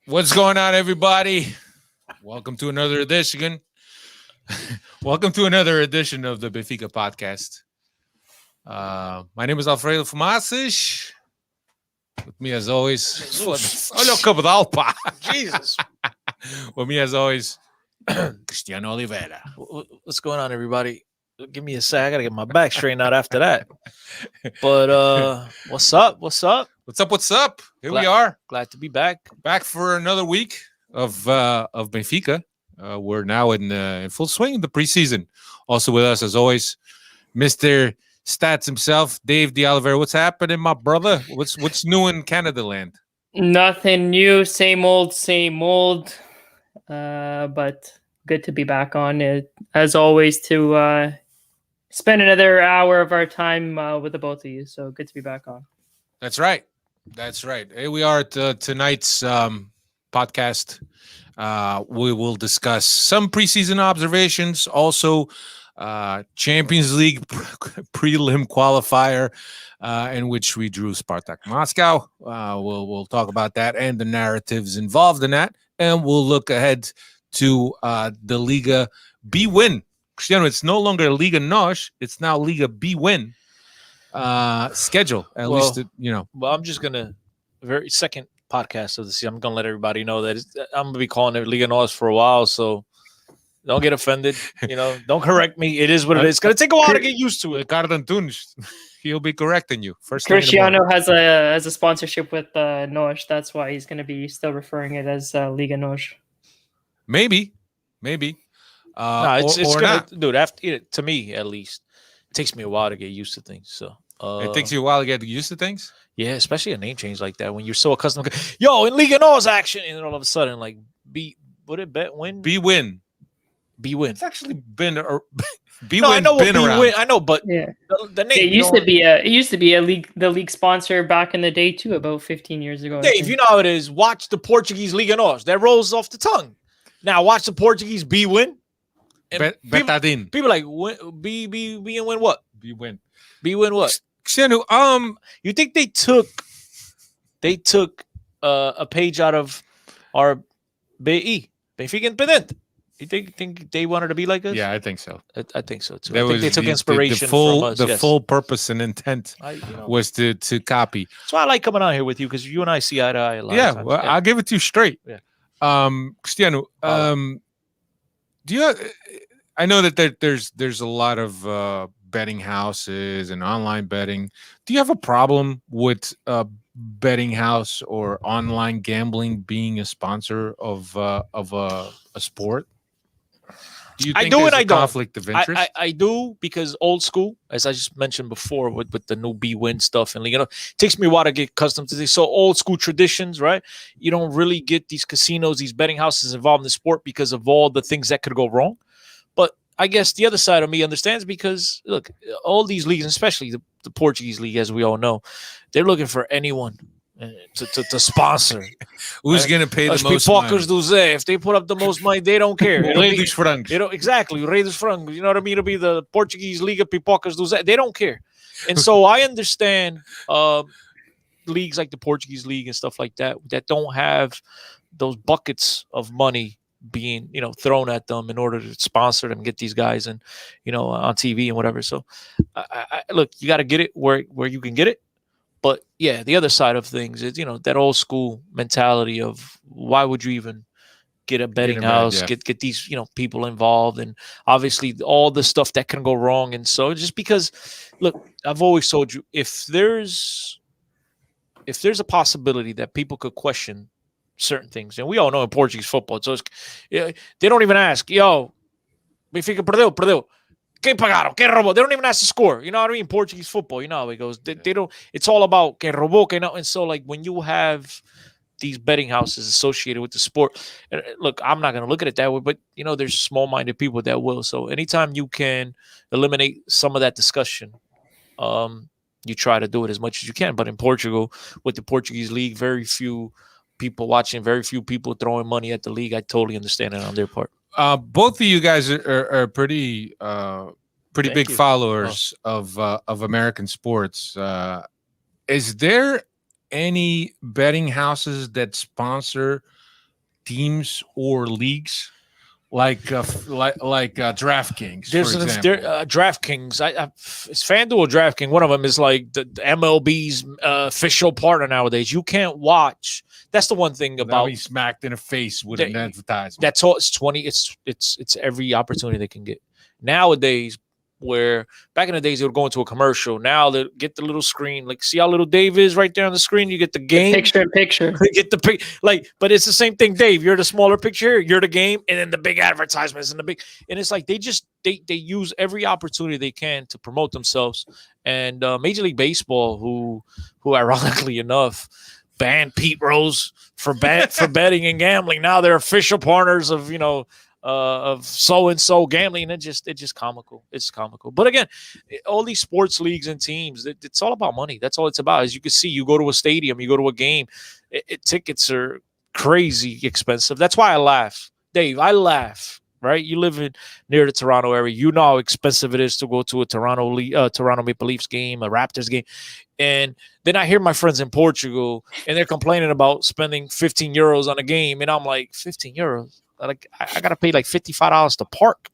What's going on, everybody? Welcome to another edition. Welcome to another edition of the Benfica Podcast. My name is Alfredo Fumacic. With me, as always, olha o cabedal, pá. Jesus. With me, as always, Cristiano Oliveira. What's going on, everybody? Give me a sec. I got to get my back straightened out after that. But what's up? What's up? Here we Glad- are, Glad to be back. back for another week of Benfica. We're now in full swing in the preseason. Also with us, as always, Mr. Stats himself, Dave De Oliveira. What's happening, my brother? What's new in Canada land? Nothing new, same old. But good to be back on it, as always, to spend another hour of our time with the both of you. So good to be back on. That's right. Here we are at tonight's podcast. We will discuss some preseason observations, also Champions League prelim qualifier, in which we drew Spartak Moskow. We'll talk about that and the narratives involved in that, and we'll look ahead to the Liga B win. Cristiano, it's no longer Liga NOS; it's now Liga B win schedule. At least, Well, I'm just gonna very second podcast of the season. I'm gonna let everybody know that I'm gonna be calling it Liga NOS for a while. So don't get offended. Don't correct me. It is what it is. It's gonna take a while to get used to it. Ricardo Antunes, he'll be correcting you. First thing in the Cristiano morning. has a sponsorship with NOS. That's why he's going to be still referring it as Liga NOS. Maybe. No, it's or gonna, not. dude. After to me, at least, it takes me a while to get used to things. So It takes you a while to get used to things. yeah, especially a name change like that when you're so accustomed. Yo, in Liga NOS action, and then all of a sudden, like win? B win. B win. It's actually been B No, I win know what been B around. win. I know, but Yeah, the name. it used to be the league sponsor back in the day too, about 15 years ago. I Dave, think. you know how it is. Watch the Portuguese Liga NOS. That rolls off the tongue. Now watch the Portuguese B win. And Betadine. people like B and win what? B win. B win what? Cristiano, You think they took a page out of our BE Benfica Independente? You think they wanted to be like us? yeah, I think so. I think so too. That I think was they took the inspiration full, from us. The yes. full purpose and intent was to copy. That's why I like coming on here with you because you and I see eye to eye a lot. Yeah, of times. well, I'll give it to you straight. Yeah. Cristiano, do you? I know that there's a lot of betting houses and online betting. Do you have a problem with betting house or online gambling being a sponsor of a sport? Do you I think do there's and a I don't. conflict of interest? I do because old school, as I just mentioned before, with the new B win stuff and it takes me a while to get accustomed to this. So old school traditions, right? You don't really get these casinos, these betting houses involved in the sport because of all the things that could go wrong. But I guess the other side of me understands because look, all these leagues, especially the Portuguese league, as we all know, they're looking for anyone to sponsor. Who's going to pay the As most money? pipocas do Zé, if they put up the most money, they don't care. It'll Rei be- dos frangos. Exactly, Rei dos Frangos. You know what I mean? It'll be the Portuguese Liga Pipocas do Zé. They don't care. And so I understand leagues like the Portuguese League and stuff like that don't have those buckets of money being thrown at them in order to sponsor them, get these guys and on TV and whatever. So I look, you got to get it where you can get it. But yeah, the other side of things is that old school mentality of why would you even get a betting house, get these people involved, and obviously all the stuff that can go wrong. And so just because, look, I've always told you if there's a possibility that people could question certain things, and we all know in Portuguese football, so they don't even ask, Benfica perdeu. Quem pagaram? Quem robou? They don't even ask the score. You know what I mean? Portuguese football, you know how it goes. They don't. It's all about quem robou, quem não. And so, like, when you have these betting houses associated with the sport, look, I'm not going to look at it that way, but, there's small-minded people that will. So anytime you can eliminate some of that discussion, you try to do it as much as you can. But in Portugal, with the Portuguese league, very few people watching, very few people throwing money at the league. I totally understand it on their part. Both of you guys are pretty Thank big you. followers of American sports. Is there any betting houses that sponsor teams or leagues, like DraftKings, There's for an example? DraftKings. It's FanDuel or DraftKings. One of them is like the MLB's official partner nowadays. You can't watch. That's the one thing About about be smacked in the face with an advertisement. that's all. It's 20. It's every opportunity they can get nowadays. Where back in the days they would go into a commercial. Now they get the little screen. Like, see how little Dave is right there on the screen. You get the game Picture in picture. You get the pic. Like, but it's the same thing, Dave. You're the smaller picture. You're the game, and then the big advertisements and the big. And it's like they use every opportunity they can to promote themselves. And Major League Baseball, who ironically enough, banned Pete Rose for betting and gambling. Now they're official partners of of so and so gambling. It's just comical. It's comical. But again, all these sports leagues and teams, it's all about money. That's all it's about. As you can see, you go to a stadium, you go to a game, tickets are crazy expensive. That's why I laugh, Dave. I laugh. Right? You live near the Toronto area. You know how expensive it is to go to a Toronto Maple Leafs game, a Raptors game. And then I hear my friends in Portugal, and they're complaining about spending 15 euros on a game. And I'm like, 15 euros? Like, I got to pay like $55 to park.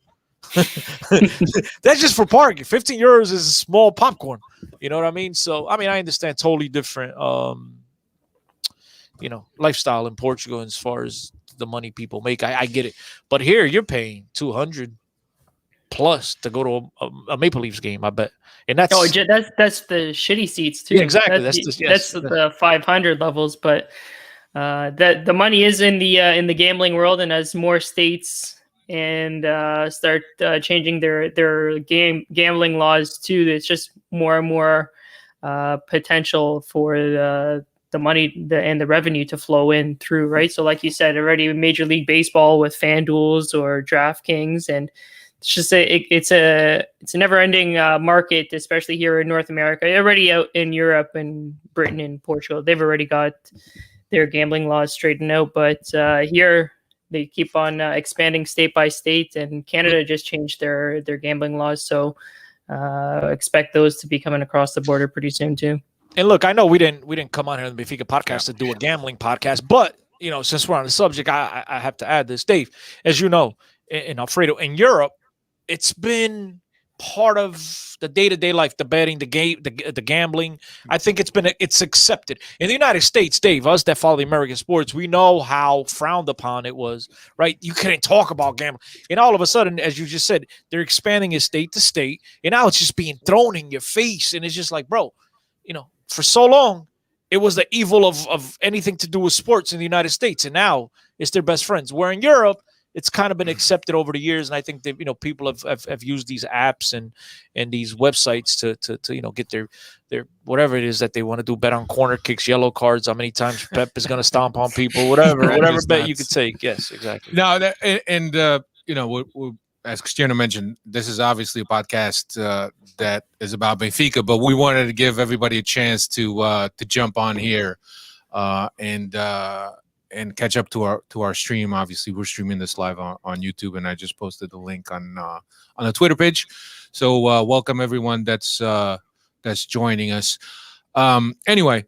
That's just for parking. 15 euros is a small popcorn. You know what I mean? So, I understand totally different, lifestyle in Portugal as far as the money people make. I get it. But here you're paying 200 plus to go to a Maple Leafs game, I bet. And that's that's the shitty seats too. Yeah, exactly. That's the 500 levels, but that the money is in the gambling world, and as more states and start changing their gambling laws too, it's just more and more potential for the money and the revenue to flow in through, right? So like you said, already Major League Baseball with FanDuels or DraftKings, and it's just it's a never-ending market, especially here in North America. Already out in Europe and Britain and Portugal, they've already got their gambling laws straightened out, but here they keep on expanding state by state, and Canada just changed their gambling laws, so expect those to be coming across the border pretty soon too. And look, I know we didn't come on here on the Benfica Podcast to do a gambling podcast, but since we're on the subject, I have to add this, Dave. As you know, in Alfredo, in Europe, it's been part of the day-to-day life, the betting, the gambling. I think it's accepted. In the United States, Dave, us that follow the American sports, we know how frowned upon it was, right? You couldn't talk about gambling. And all of a sudden, as you just said, they're expanding it state to state, and now it's just being thrown in your face. And it's just like, bro, for so long, it was the evil of anything to do with sports in the United States, and now it's their best friends. Where in Europe, it's kind of been accepted over the years, and I think that people have used these apps and these websites to get their whatever it is that they want to do, bet on corner kicks, yellow cards, how many times Pep is going to stomp on people, whatever bet you could take. Yes, exactly. No, as Cristiano mentioned, this is obviously a podcast that is about Benfica, but we wanted to give everybody a chance to jump on here and catch up to our stream. Obviously, we're streaming this live on YouTube, and I just posted the link on the Twitter page. So welcome everyone that's joining us. Anyway,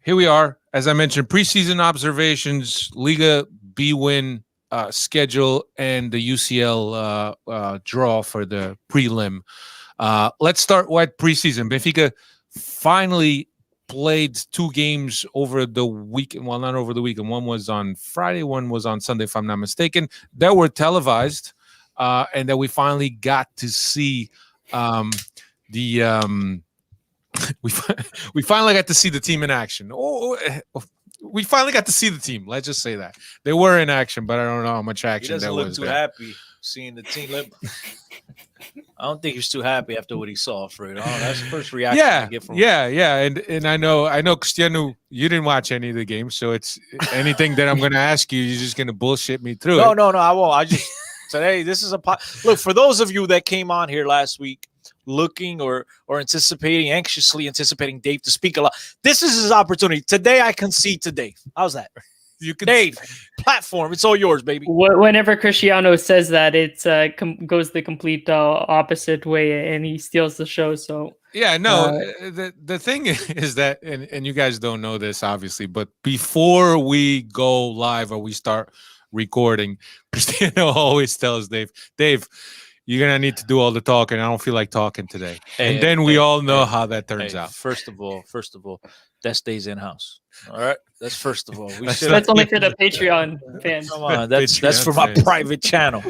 here we are. As I mentioned, preseason observations, Liga B win schedule, and the UCL draw for the prelim. Let's start with preseason. Benfica finally played 2 games over the weekend. Well, not over the weekend. One was on Friday, one was on Sunday, if I'm not mistaken. That were televised, and that we finally got to see we finally got to see the team in action. We finally got to see the team. Let's just say that they were in action, but I don't know how much action he there was. He doesn't look too happy seeing the team. I don't think he's too happy after what he saw, Fredo. That's the first reaction I get from him. Yeah. And I know, Cristiano, you didn't watch any of the games, so it's anything that I'm going to ask you, you're just going to bullshit me through it. No, I won't. I just said, hey, this is look, for those of you that came on here last week looking or anxiously anticipating Dave to speak a lot, this is his opportunity. Today I concede to Dave. How's that? Dave, platform, it's all yours, baby. Whenever Cristiano says that, it goes the complete opposite way, and he steals the show. So yeah, no. The thing is that, and you guys don't know this obviously, but before we go live or we start recording, Cristiano always tells Dave, you're going to need to do all the talking. I don't feel like talking today. And then we all know how that turns out. First of all, that stays in-house. All right? That's first of all. That's only for the Patreon fans. Come on, that's for my private channel.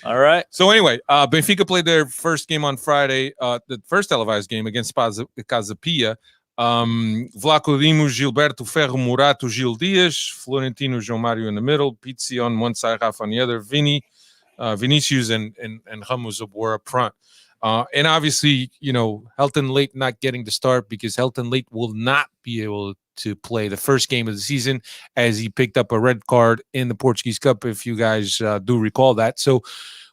All right? So anyway, Benfica played their first game on Friday, the first televised game against Casa Pia. Vlaco Dimos, Gilberto Ferro, Murato, Gil Dias, Florentino, João Mário in the middle, Pizzi on one side, Rafa on the other, Vinicius and Ramos were up front. And obviously, Helton Leite not getting the start because Helton Leite will not be able to play the first game of the season as he picked up a red card in the Portuguese Cup, if you guys do recall that. So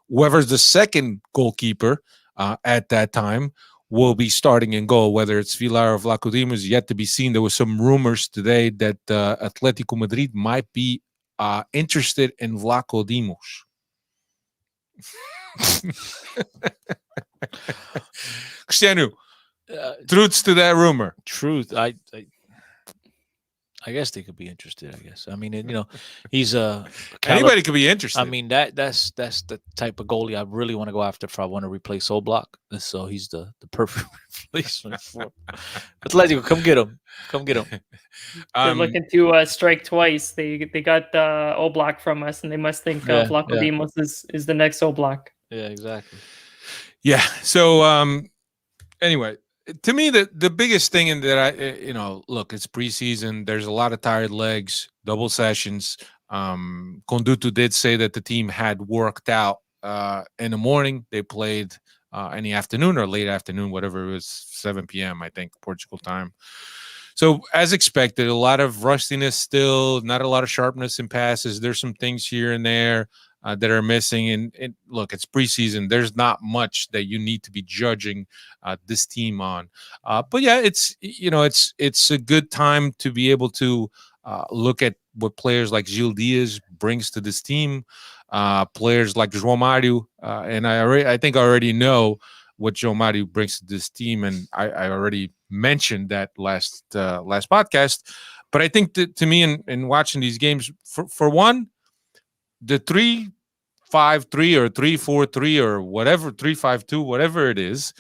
whoever's the second goalkeeper at that time will be starting in goal, whether it's Villar or Vlaco Dimos, yet to be seen. There was some rumors today that Atletico Madrid might be interested in Vlaco Dimos. Cristiano, truths to that rumor. Truth. I guess they could be interested. I guess. I mean, he's anybody could be interested. I mean, that's the type of goalie I really want to go after if I want to replace Oblak. So he's the perfect replacement for Atletico. Come get him. They're looking to strike twice. They got Oblak from us, and they must think Vlaco Dimos is the next Oblak. Yeah, exactly. Yeah. So anyway, to me, the biggest thing in that look, it's preseason. There's a lot of tired legs, double sessions. Conduto did say that the team had worked out in the morning. They played in the afternoon or late afternoon, whatever it was, 7 p.m. I think Portugal time. So as expected, a lot of rustiness still, not a lot of sharpness in passes. There's some things here and there that are missing. And look, it's preseason. There's not much that you need to be judging this team on. But yeah, it's a good time to be able to look at what players like Gil Dias brings to this team. Players like João Mário, and I think I already know what João Mário brings to this team, and I already mentioned that last podcast. But I think that, to me, in watching these games, for one, the 3-5-3 or 3-4-3 or whatever, 3-5-2, whatever it is,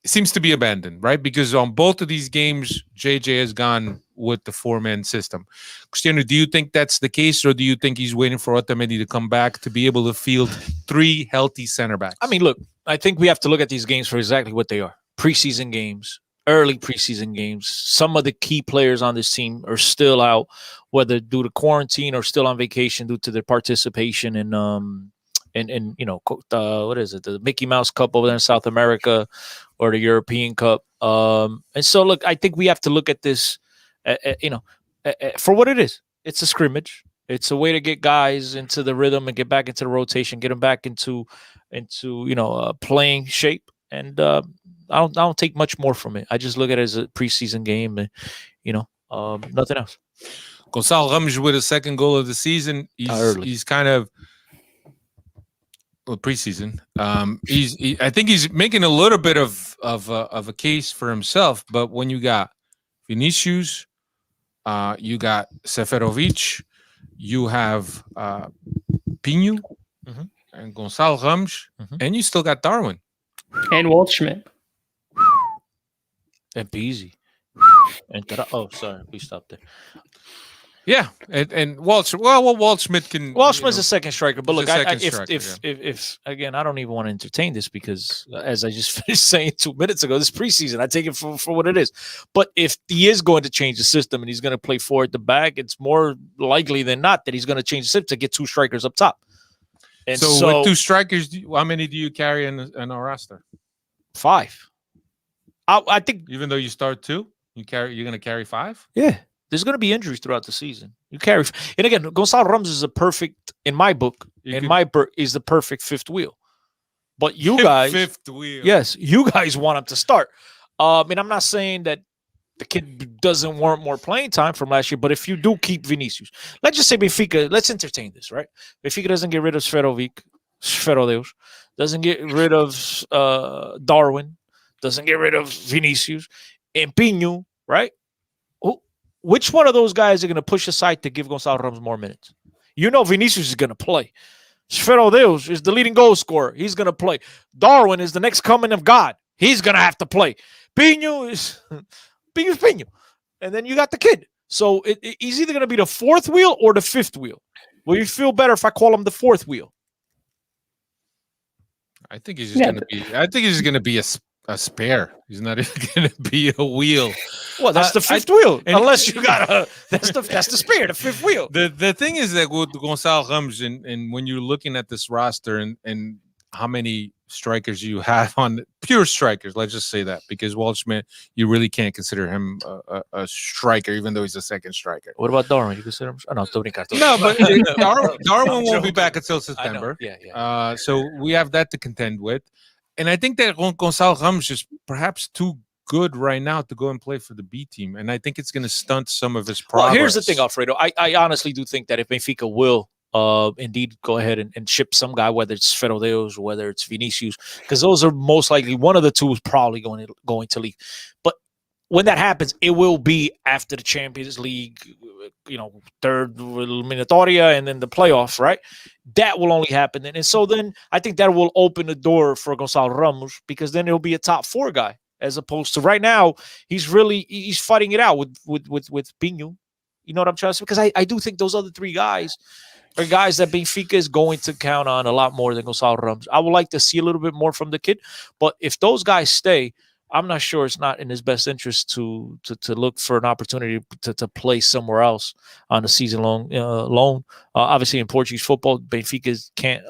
seems to be abandoned, right? Because on both of these games, JJ has gone with the 4-man system. Cristiano, do you think that's the case, or do you think he's waiting for Otamendi to come back to be able to field 3 healthy center backs? I mean, look, I think we have to look at these games for exactly what they are. Preseason games, early preseason games. Some of the key players on this team are still out, whether due to quarantine or still on vacation due to their participation in what is it, the Mickey Mouse Cup over there in South America or the European Cup. And so, look, I think we have to look at this, for what it is. It's a scrimmage. It's a way to get guys into the rhythm and get back into the rotation, get them back into playing shape. And I don't take much more from it. I just look at it as a preseason game, and nothing else. Gonçalo Ramos with a second goal of the season. He's kind of preseason. I think he's making a little bit of a case for himself. But when you got Vinicius, you got Seferovic, you have Pinho and Gonçalo Ramos, and you still got Darwin and Waldschmidt and Peasy. Sorry, we stopped there. Yeah, and Waldschmidt can. Waldschmidt's a second striker, but look, if again, I don't even want to entertain this because, as I just finished saying 2 minutes ago, this preseason, I take it for what it is. But if he is going to change the system and he's going to play 4 at the back, it's more likely than not that he's going to change the system to get 2 strikers up top. And so with 2 strikers, how many do you carry in our roster? 5. I think, even though you start 2, you're going to carry 5. Yeah. There's going to be injuries throughout the season. You carry, and again, Gonçalo Ramos is a perfect, in my book, is the perfect 5th wheel. But you guys, 5th wheel. Yes, you guys want him to start. And I'm not saying that the kid doesn't want more playing time from last year, but if you do keep Vinicius, let's just say Benfica, let's entertain this, right? Benfica doesn't get rid of Sferodeus, doesn't get rid of Darwin, doesn't get rid of Vinicius, and Pinho, right? Which one of those guys are going to push aside to give Gonçalo Ramos more minutes? You know Vinicius is going to play. Sfero Deus is the leading goal scorer. He's going to play. Darwin is the next coming of God. He's going to have to play. Pinho is Pinho. And then you got the kid. So he's either going to be the fourth wheel or the fifth wheel. Will you feel better if I call him the fourth wheel? I think he's just going to be. I think he's going to be a spare. He's not going to be a wheel. Well, that's the fifth wheel. Unless you got a that's the spare, the fifth wheel. The thing is that with Gonçalo Ramos and when you're looking at this roster and how many strikers you have on pure strikers, let's just say that, because Waldschmidt, you really can't consider him a striker, even though he's a second striker. What about Darwin? You consider him? Oh, no, no, but Darwin won't be back until September. Yeah. So we have that to contend with. And I think that Gonçalo Ramos is perhaps too good right now to go and play for the B team. And I think it's going to stunt some of his progress. Well, here's the thing, Alfredo. I honestly do think that if Benfica will indeed go ahead and ship some guy, whether it's Sfero Deus or whether it's Vinicius, because those are most likely one of the two is probably going to leave. But when that happens, it will be after the Champions League, third eliminatoria and then the playoffs, right? That will only happen. And so then I think that will open the door for Gonçalo Ramos, because then he'll be a top four guy, as opposed to right now, he's fighting it out with Pinho. You know what I'm trying to say? Because I do think those other three guys are guys that Benfica is going to count on a lot more than Gonçalo Ramos. I would like to see a little bit more from the kid, but if those guys stay, I'm not sure it's not in his best interest to look for an opportunity to play somewhere else on a season-long loan. Obviously, in Portuguese football, Benfica can't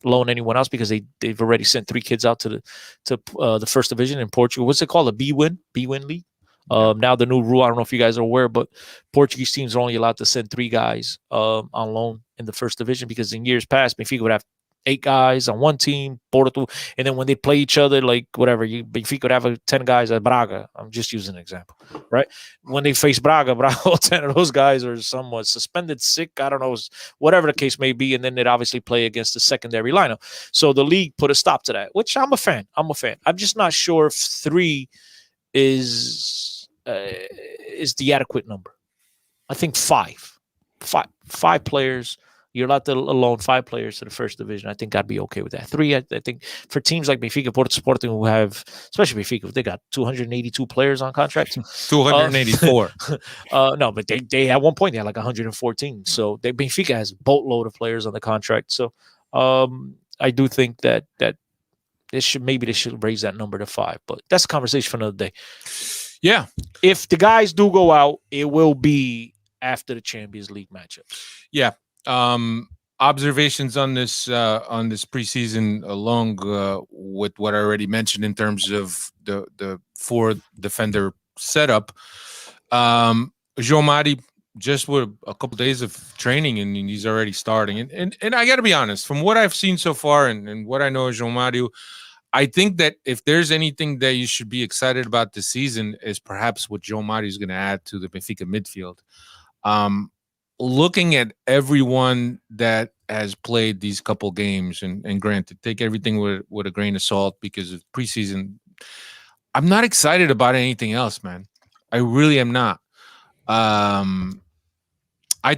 loan anyone else because they've already sent 3 kids out to the first division in Portugal. What's it called? A B-Win League? Now the new rule, I don't know if you guys are aware, but Portuguese teams are only allowed to send 3 guys on loan in the first division, because in years past, Benfica would have 8 guys on one team, Porto, and then when they play each other, like whatever, Benfica would have 10 guys at Braga. I'm just using an example, right? When they face Braga, 10 of those guys are somewhat suspended, sick, I don't know, whatever the case may be, and then they'd obviously play against the secondary lineup. So the league put a stop to that, which I'm a fan. I'm just not sure if 3 is the adequate number. I think 5 players. You're allowed to loan 5 players to the first division. I think I'd be okay with that. 3, I think for teams like Benfica, Porto, Sporting, who have, especially Benfica, they got 282 players on contract. 284. No, but they at one point they had like 114. So Benfica has a boatload of players on the contract. So I do think that they should raise that number to 5. But that's a conversation for another day. Yeah. If the guys do go out, it will be after the Champions League matchups. Yeah. Observations on this preseason, along with what I already mentioned in terms of the 4 defender setup. João Mari just with a couple days of training and he's already starting. And I got to be honest, from what I've seen so far and what I know of João Mari, I think that if there's anything that you should be excited about this season is perhaps what João Mari is going to add to the Benfica midfield. Looking at everyone that has played these couple games, and granted, take everything with a grain of salt because of preseason, I'm not excited about anything else, man. I really am not. I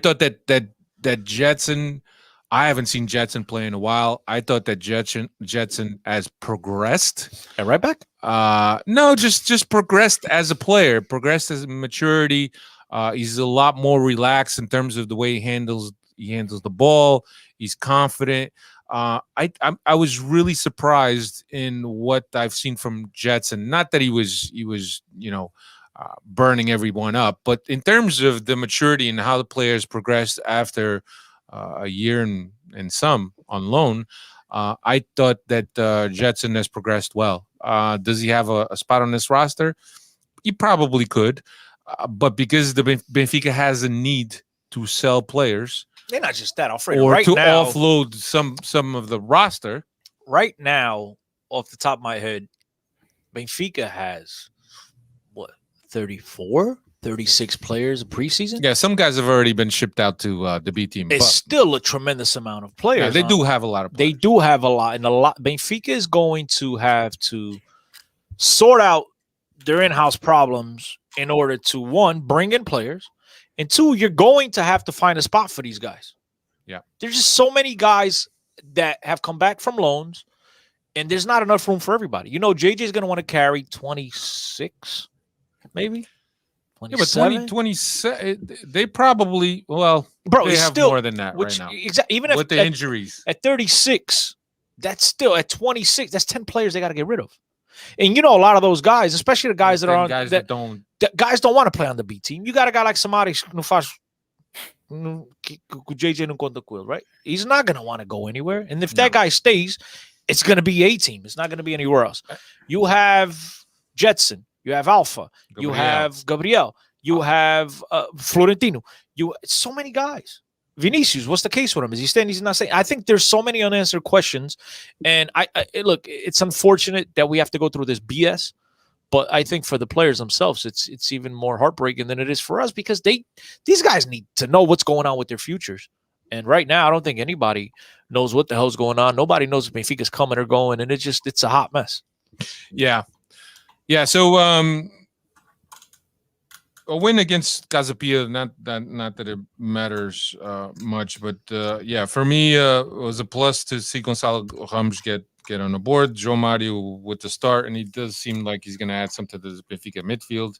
thought that Jetson, I haven't seen Jetson play in a while. I thought that Jetson has progressed. At right back? No, just progressed as a player, progressed as maturity. He's a lot more relaxed in terms of the way he handles the ball. He's confident. I was really surprised in what I've seen from Jetson. Not that he was burning everyone up, but in terms of the maturity and how the players progressed after a year and some on loan, I thought that Jetson has progressed well. Does he have a spot on this roster? He probably could. But because the Benfica has a need to sell players, they're not just that, Alfredo. Or right to now, offload some of the roster. Right now, off the top of my head, Benfica has 34, 36 players in preseason. Yeah, some guys have already been shipped out to the B team. It's still a tremendous amount of players. Yeah, they do have a lot of players. They do have a lot, and Benfica is going to have to sort out their in-house problems in order to, 1, bring in players, and 2, you're going to have to find a spot for these guys. Yeah. There's just so many guys that have come back from loans, and there's not enough room for everybody. JJ is going to want to carry 26, maybe. Yeah, but 2027, they probably, Bro, they it's have still, more than that right now. Even with the injuries. At 36, that's still at 26. That's 10 players they got to get rid of. And a lot of those guys, especially the guys that are on guys that don't guys don't want to play on the B team. You got a guy like Samari JJ não conta com ele, right? He's not going to want to go anywhere. And if that guy stays, it's going to be a team. It's not going to be anywhere else. You have Jetson. You have Alpha. You have Gabriel. You have Florentino. So many guys. Vinicius, what's the case with him? Is he staying? He's not staying. I think there's so many unanswered questions. And look, it's unfortunate that we have to go through this BS. But I think for the players themselves, it's even more heartbreaking than it is for us, because these guys need to know what's going on with their futures. And right now, I don't think anybody knows what the hell's going on. Nobody knows if Benfica's coming or going, and it's a hot mess. Yeah. Yeah, so a win against Casa Pia, not that it matters much, but for me, it was a plus to see Gonçalo Ramos get on the board. João Mario with the start, and he does seem like he's going to add something to the Benfica midfield.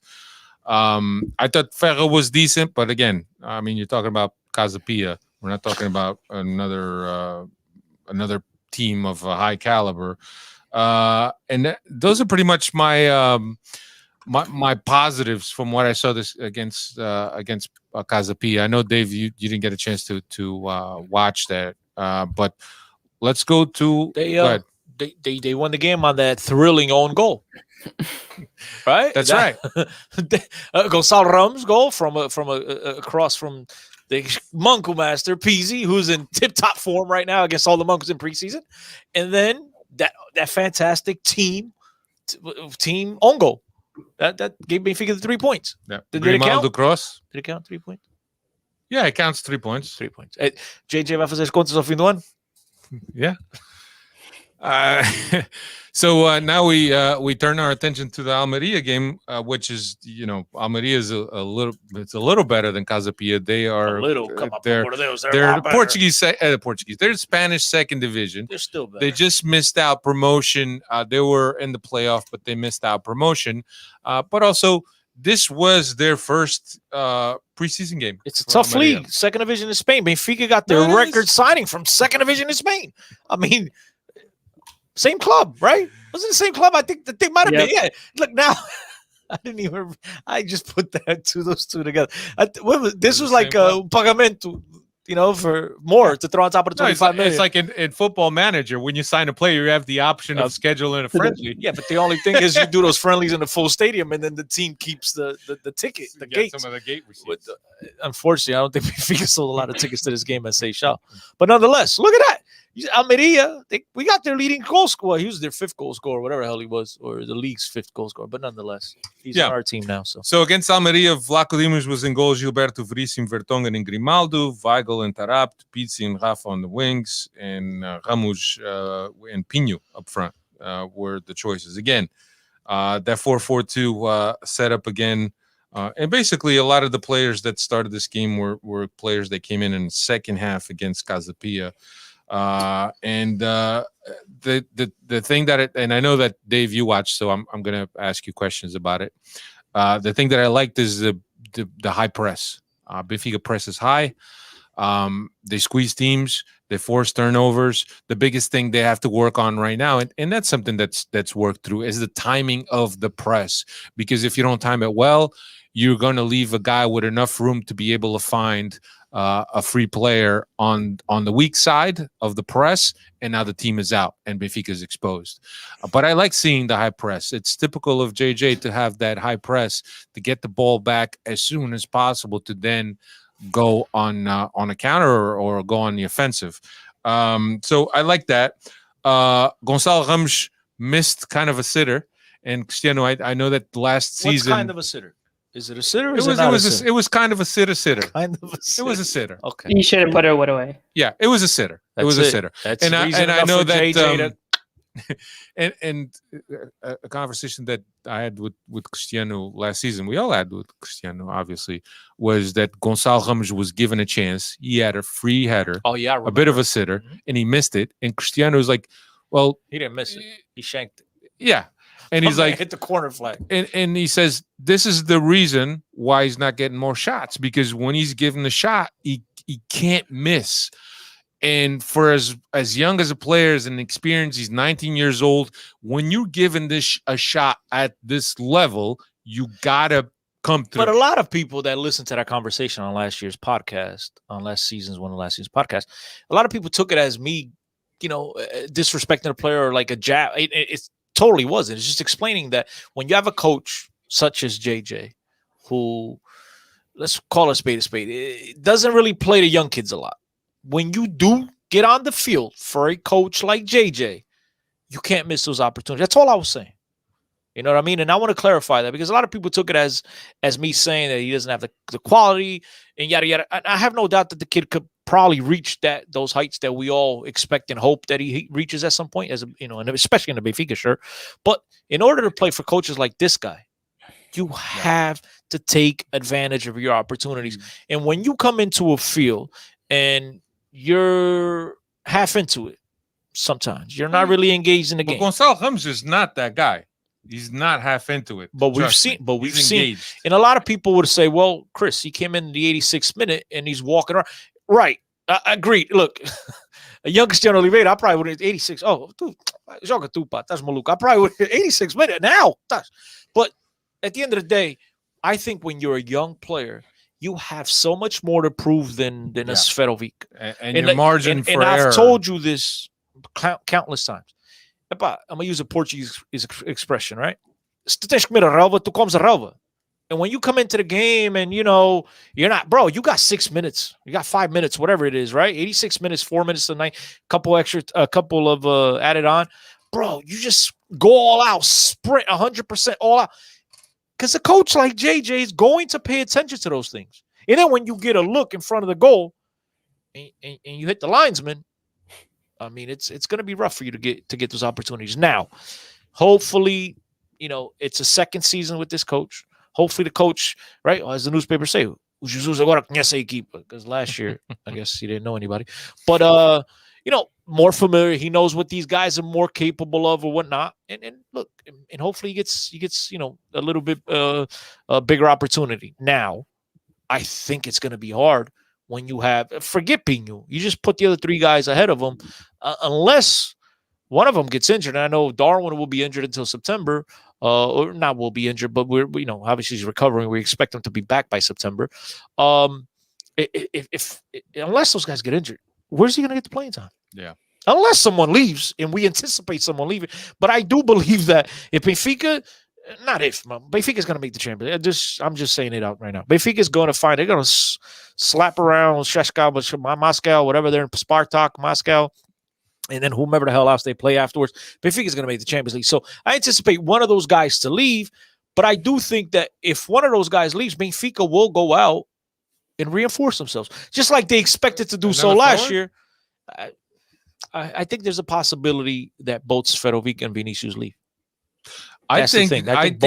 I thought Ferro was decent, but again, I mean, you're talking about Casa Pia. We're not talking about another team of a high caliber. And those are pretty much my my positives from what I saw this against Casa Pia. I know, Dave, you didn't get a chance to watch that, but let's go to they won the game on that thrilling own goal. Right? That's right. Gonçalo Ramos goal from across from the Monku master Pizzi, who's in tip-top form right now against all the Monks in preseason, and then that fantastic team own goal that gave Benfica the 3 points. Yeah. Did it count? Cross. Did it count 3 points? Yeah, it counts 3 points. 3 points. JJ vai fazer as contas ao fim do ano? Yeah. So now we turn our attention to the Almeria game, which is, Almeria is a little better than Casa Pia. They are they're Portuguese. They're Spanish second division. They're still better. They just missed out promotion. They were in the playoff, but they missed out promotion. But also, this was their first preseason game. It's a tough league. Second division in Spain. Benfica got their record signing from second division in Spain. I mean, same club, right? Wasn't the same club? I think that they might have been. Yeah. Look, now I just put those two together. This was like a pagamento, for more to throw on top of the 25 million. It's like in Football Manager, when you sign a player, you have the option of scheduling a friendly. Yeah, but the only thing is you do those friendlies in the full stadium, and then the team keeps the ticket, the gate. Some of the gate receipts. Unfortunately, I don't think Benfica sold a lot of tickets to this game at Seixal. But nonetheless, look at that. Almeria, we got their leading goal scorer. He was their fifth goal scorer, whatever the hell he was, or the league's fifth goal scorer. But nonetheless, he's on our team now. So against Almeria, Vlaco Dimos was in goal, Gilberto Veríssimo, Vertonghen, and Grimaldo, Weigl and Tarabt, Pizzi and Rafa on the wings, and Ramos and Pinho up front were the choices. Again, that 4-4-2 setup again. And basically, a lot of the players that started this game were players that came in the second half against Casa Pia. And the thing that and I know that Dave, you watched, so I'm gonna ask you questions about it. The thing that I liked is the high press. Benfica press is high. They squeeze teams. They force turnovers. The biggest thing they have to work on right now, and that's something that's worked through, is the timing of the press. Because if you don't time it well, you're going to leave a guy with enough room to be able to find a free player on the weak side of the press, and now the team is out and Benfica is exposed. But I like seeing the high press. It's typical of JJ to have that high press, to get the ball back as soon as possible, to then go on a counter or go on the offensive. So I like that. Gonçalo Ramos missed kind of a sitter, and Cristiano, I know that last season. What's kind of a sitter? Is it a sitter? Or it was kind of a sitter. Kind of a sitter. It was a sitter. Okay. You should have put it away. Yeah, it was a sitter. It was a sitter. That's and I know that JJ and a conversation that I had with Cristiano last season, we all had with Cristiano, obviously, was that Gonçalo Ramos was given a chance. He had a free header, Oh yeah, I a bit of remember. a sitter, and he missed it. And Cristiano was like, well, He didn't miss it. He shanked it. yeah. And he's My man like, hit the corner flag. and he says, this is the reason why he's not getting more shots, because when he's given the shot, he can't miss. And for as young as a player, as an experience, he's 19 years old. When you're given this a shot at this level, you gotta come through. But a lot of people that listened to that conversation on last year's podcast, on one of last season's podcast, a lot of people took it as me, disrespecting a player or like a jab. It totally wasn't. It's just explaining that when you have a coach such as JJ, who, let's call a spade, it doesn't really play the young kids a lot. When you do get on the field for a coach like JJ, you can't miss those opportunities. That's all I was saying. You know what I mean? And I want to clarify that because a lot of people took it as me saying that he doesn't have the quality and yada yada. And I have no doubt that the kid could probably reach those heights that we all expect and hope that he reaches at some point, and especially in the Benfica shirt. But in order to play for coaches like this guy, you have to take advantage of your opportunities. And when you come into a field and you're half into it, sometimes you're not really engaged in the game. Gonçalo Ramos is not that guy. He's not half into it. But we've seen, and a lot of people would say, well, Chris, he came in the 86th minute and he's walking around. Right. I agree. Look, a young Cristiano Oliveira, I probably would have 86. Oh, joga tupa, that's maluco. I probably would have 86 minute now. But at the end of the day, I think when you're a young player, you have so much more to prove than a Seferovic. And your margin for error. And I've told you this countless times. Epa, I'm going to use a Portuguese expression, right? Se tu tens que comer a relva, tu comes a relva. And when you come into the game and, you're not, bro, you got 6 minutes. You got 5 minutes, whatever it is, right? 86 minutes, 4 minutes a night, a couple of added on. Bro, you just go all out, sprint 100% all out. Because a coach like JJ is going to pay attention to those things. And then when you get a look in front of the goal and you hit the linesman, I mean, it's going to be rough for you to get those opportunities. Now, hopefully, it's a second season with this coach. Hopefully the coach, right, as the newspapers say, Jesus agora conhece a equipe, because last year, I guess he didn't know anybody. But, more familiar. He knows what these guys are more capable of or whatnot. And look, and hopefully he gets a little bit a bigger opportunity. Now, I think it's going to be hard when you forget Pinho. You just put the other three guys ahead of him, unless one of them gets injured. And I know Darwin will be injured until September, or not will be injured, but we're obviously he's recovering. We expect him to be back by September. If unless those guys get injured, where's he going to get the playing time? Yeah. Unless someone leaves, and we anticipate someone leaving. But I do believe that if Benfica, Benfica is going to make the Champions. I'm just saying it out right now. Benfica is going to find. They're going to slap around Moskow, whatever they're in Spartak, Moscow, and then whomever the hell else they play afterwards. Benfica is going to make the Champions League. So I anticipate one of those guys to leave. But I do think that if one of those guys leaves, Benfica will go out and reinforce themselves, just like they expected to do so last year. I think there's a possibility that both Seferovic and Vinicius leave. I think that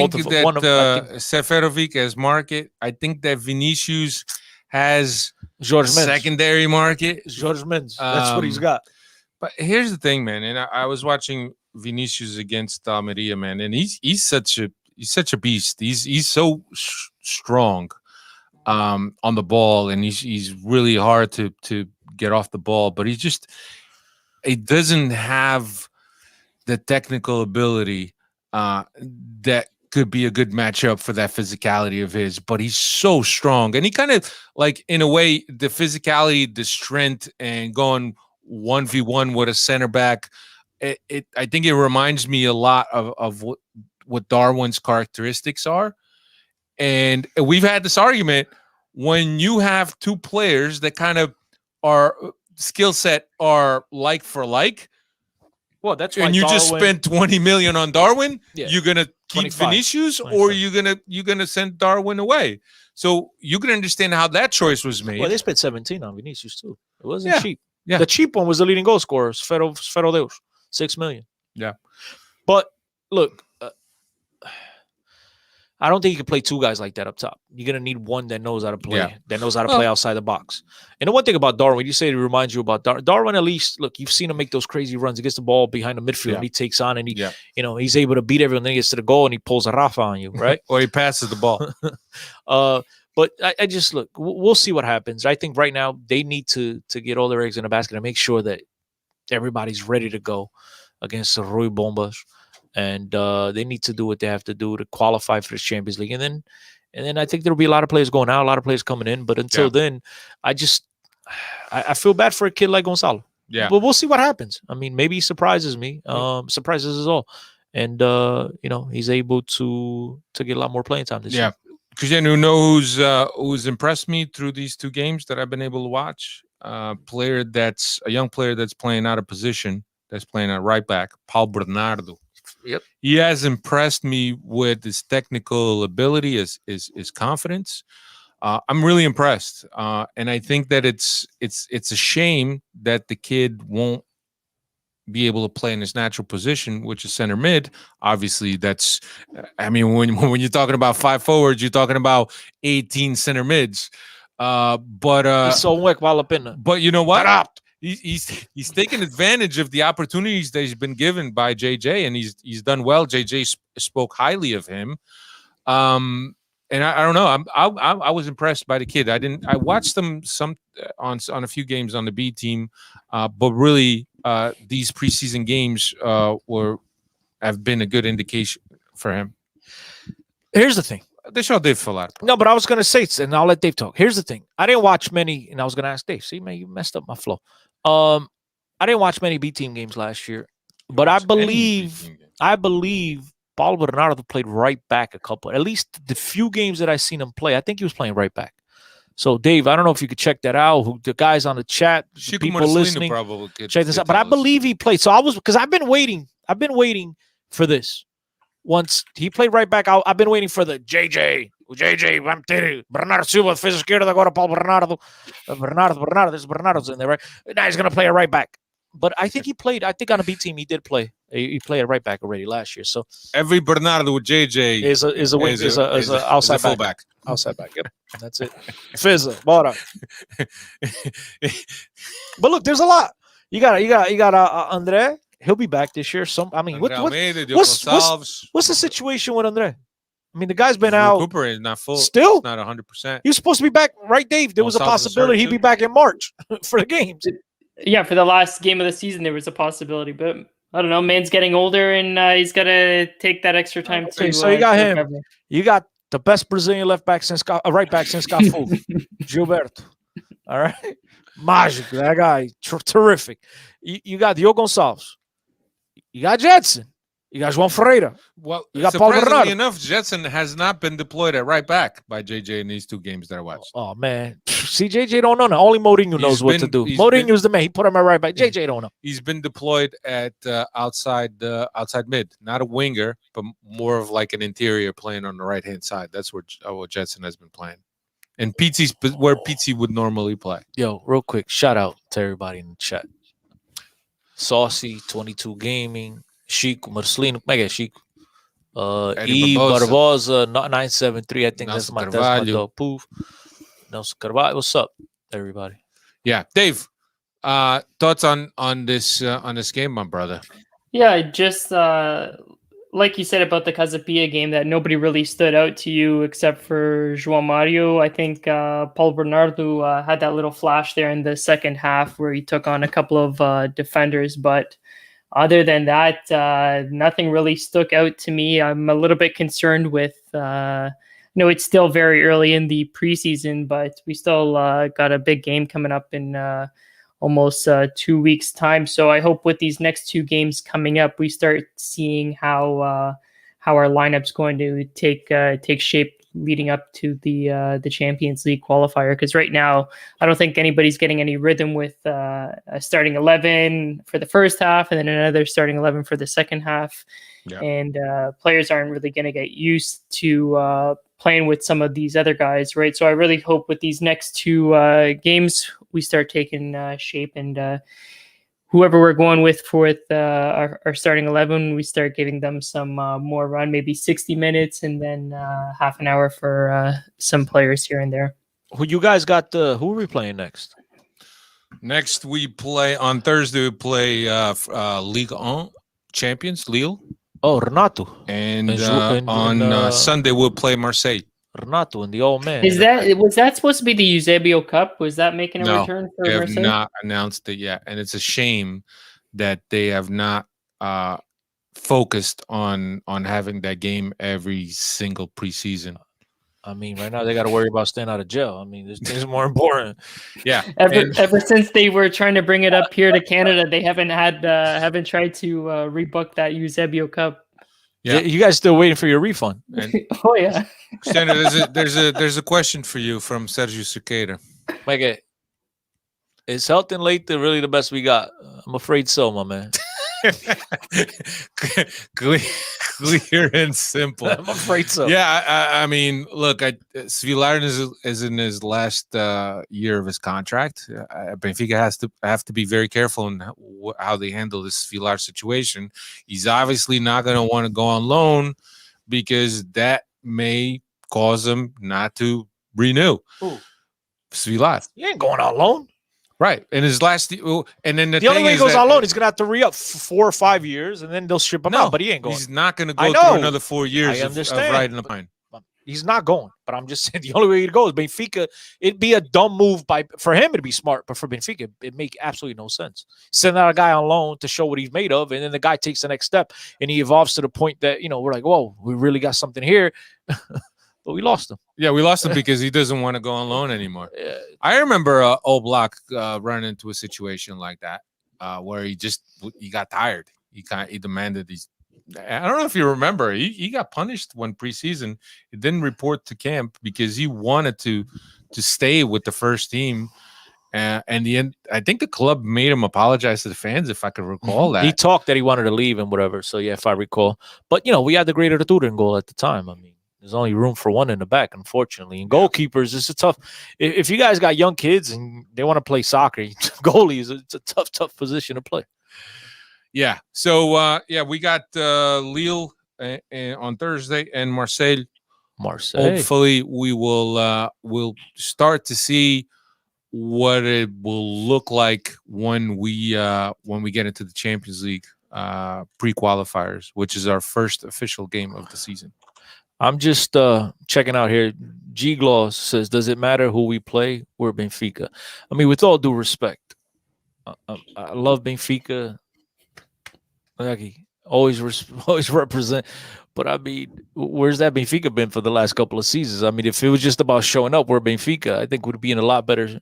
Seferovic has market. I think that Vinicius has secondary market. Jorge Mendes. That's what he's got. But here's the thing, man. And I was watching Vinicius against Almeria, man, and he's such a beast. He's so strong on the ball, and he's really hard to get off the ball. But he doesn't have the technical ability that could be a good matchup for that physicality of his, but he's so strong. And he kind of, like, in a way, the physicality, the strength, and going 1v1 with a center back, I think it reminds me a lot of what Darwin's characteristics are. And we've had this argument when you have two players that kind of are skill set are like for like. Well, that's why. And you just spent 20 million on Darwin. Yeah. You're gonna keep 25, Vinicius, 25. or you're gonna send Darwin away. So you can understand how that choice was made. Well, they spent 17 on Vinicius too. It wasn't cheap. Yeah. The cheap one was the leading goal scorer, Sfero Deus, 6 million. Yeah. But look, I don't think you can play two guys like that up top. You're gonna need one that knows how to play, that knows how to play outside the box. And the one thing about Darwin, you say it reminds you about Darwin. At least, look, you've seen him make those crazy runs. He gets the ball behind the midfield, and he takes on, and he's able to beat everyone. Then he gets to the goal, and he pulls a Rafa on you, right? Or he passes the ball. But I just look. We'll see what happens. I think right now they need to get all their eggs in a basket and make sure that everybody's ready to go against the Rui Bombas. And they need to do what they have to do to qualify for the Champions League. And then I think there'll be a lot of players going out, a lot of players coming in. But until then, I feel bad for a kid like Gonzalo. Yeah. But we'll see what happens. I mean, maybe he surprises me, surprises us all. And, he's able to get a lot more playing time this year. Christian, you know who's impressed me through these two games that I've been able to watch? A young player that's playing out of position, that's playing at right back, Paul Bernardo. Yep. He has impressed me with his technical ability, his confidence. I'm really impressed. And I think that it's a shame that the kid won't be able to play in his natural position, which is center mid. Obviously, that's, I mean, when you're talking about 5 forwards, you're talking about 18 center mids. But you know what? He's taken advantage of the opportunities that he's been given by JJ, and he's done well. JJ spoke highly of him. And I don't know. I was impressed by the kid. I watched them on a few games on the B team, but really these preseason games have been a good indication for him. Here's the thing. They showed Dave for a lot. No, but I was going to say, and I'll let Dave talk. Here's the thing. I didn't watch many, and I was going to ask Dave. See, man, you messed up my flow. I didn't watch many B team games last year, but I believe Paulo Bernardo played right back at least the few games that I seen him play. I think he was playing right back. So, Dave, I don't know if you could check that out. The guys on the chat, the people listening, check this out. But I believe he played. So because I've been waiting for this. Once he played right back, I've been waiting for the JJ, Bernardo Silva, fez esquerda, agora Paulo Bernardo. There's Bernardo's in there, right? Now he's going to play a right back. But I think he played, on a B team, he did play. He played a right back already last year. So every Bernardo with JJ is a outside fullback. Outside back. Yep. That's it. Fizza, bora. But look, there's a lot. You got Andre. He'll be back this year. What's the situation with Andre? I mean, the guy's been out. Cooper is not full. Still, not 100%. He was supposed to be back, right, Dave? There was a possibility he'd be back in March for the games. Yeah, for the last game of the season, there was a possibility, but I don't know. Man's getting older, and he's got to take that extra time too. So you got him. Recover. You got the best Brazilian right back since Cafu, Gilberto. All right, magic. That guy, terrific. You got Diogo Gonçalves. You got Jetson. You got João Ferreira. Well, you got Paulo Bernardo. Enough, Jetson has not been deployed at right back by JJ in these two games that I watched. Oh man, see, JJ don't know. Only Mourinho knows what to do. Mourinho's the man. He put him at right back. JJ don't know. He's been deployed at outside mid, not a winger, but more of like an interior playing on the right hand side. That's where Jetson has been playing, and PT's where PT would normally play. Yo, real quick, shout out to everybody in the chat. Saucy 22 Gaming. Chico, Marcelino, como é que é Chico? E Barbosa, 973. I think that's my dog. Poof. Nelson Carvalho. What's up, everybody? Yeah, Dave. Thoughts on this game, my brother? Yeah, just like you said about the Casapia game, that nobody really stood out to you except for João Mario. I think Paulo Bernardo had that little flash there in the second half where he took on a couple of defenders, but other than that, nothing really stuck out to me. I'm a little bit concerned with, it's still very early in the preseason, but we still got a big game coming up in almost 2 weeks' time. So I hope with these next two games coming up, we start seeing how our lineup's going to take shape leading up to the Champions League qualifier. Because right now, I don't think anybody's getting any rhythm with a starting 11 for the first half and then another starting 11 for the second half. Yeah. And players aren't really going to get used to playing with some of these other guys, right? So I really hope with these next two games, we start taking shape and whoever we're going with for our starting 11, we start giving them some more run, maybe 60 minutes, and then half an hour for some players here and there. Who you guys got? Who are we playing next? Next, we play on Thursday. We play Ligue 1 champions Lille, Oh, Renato. and And on Sunday we'll play Marseille. Renato and the old man. Was that supposed to be the Eusebio Cup? Was that making a No, return for They have Marseille? not announced it yet, and it's a shame that they have not focused on having that game every single preseason. I mean, right now they got to worry about staying out of jail. I mean, there's things more important. Yeah, Ever since they were trying to bring it up here to Canada, they haven't tried to rebook that Eusebio Cup. Yeah. You guys still waiting for your refund? and Oh yeah. Sandra, there's a question for you from Sergio Siqueira. Mike, is Helton Leite really the best we got? I'm afraid so, my man. Clear and simple. I'm afraid so. Yeah, I mean, look, Svilar is in his last year of his contract. Benfica have to be very careful in how they handle this Svilar situation. He's obviously not going to want to go on loan because that may cause him not to renew. Who? Svilar. He ain't going on loan. Right. In his last and then The only way he goes on loan, he's gonna have to re-up for 4 or 5 years, and then they'll ship him out. But he ain't going. He's not going to I go through know. another 4 years I of understand. riding the pine. He's not going. But I'm just saying the only way he'd go is Benfica. It'd be a dumb move for him. It'd be smart, but for Benfica, it'd make absolutely no sense. Send out a guy on loan to show what he's made of, and then the guy takes the next step, and he evolves to the point that we're like, whoa, we really got something here. But we lost him. Yeah, we lost him because he doesn't want to go on loan anymore. Yeah. I remember Oblak running into a situation like that where he got tired. He demanded these. I don't know if you remember. He got punished one preseason. He didn't report to camp because he wanted to stay with the first team. And the end, I think the club made him apologize to the fans, if I could recall that. He talked that he wanted to leave and whatever. So yeah, if I recall. But we had the great Arturo in goal at the time. I mean, there's only room for one in the back, unfortunately. And goalkeepers, it's a tough. If you guys got young kids and they want to play soccer, goalies, it's a tough position to play. Yeah. So we got Lille on Thursday and Marseille. Hopefully, we will start to see what it will look like when we get into the Champions League pre-qualifiers, which is our first official game of the season. I'm just checking out here. G Gloss says, "Does it matter who we play? We're Benfica." I mean, with all due respect, I love Benfica. Always represent. But I mean, where's that Benfica been for the last couple of seasons? I mean, if it was just about showing up, we're Benfica, I think we'd be in a lot better,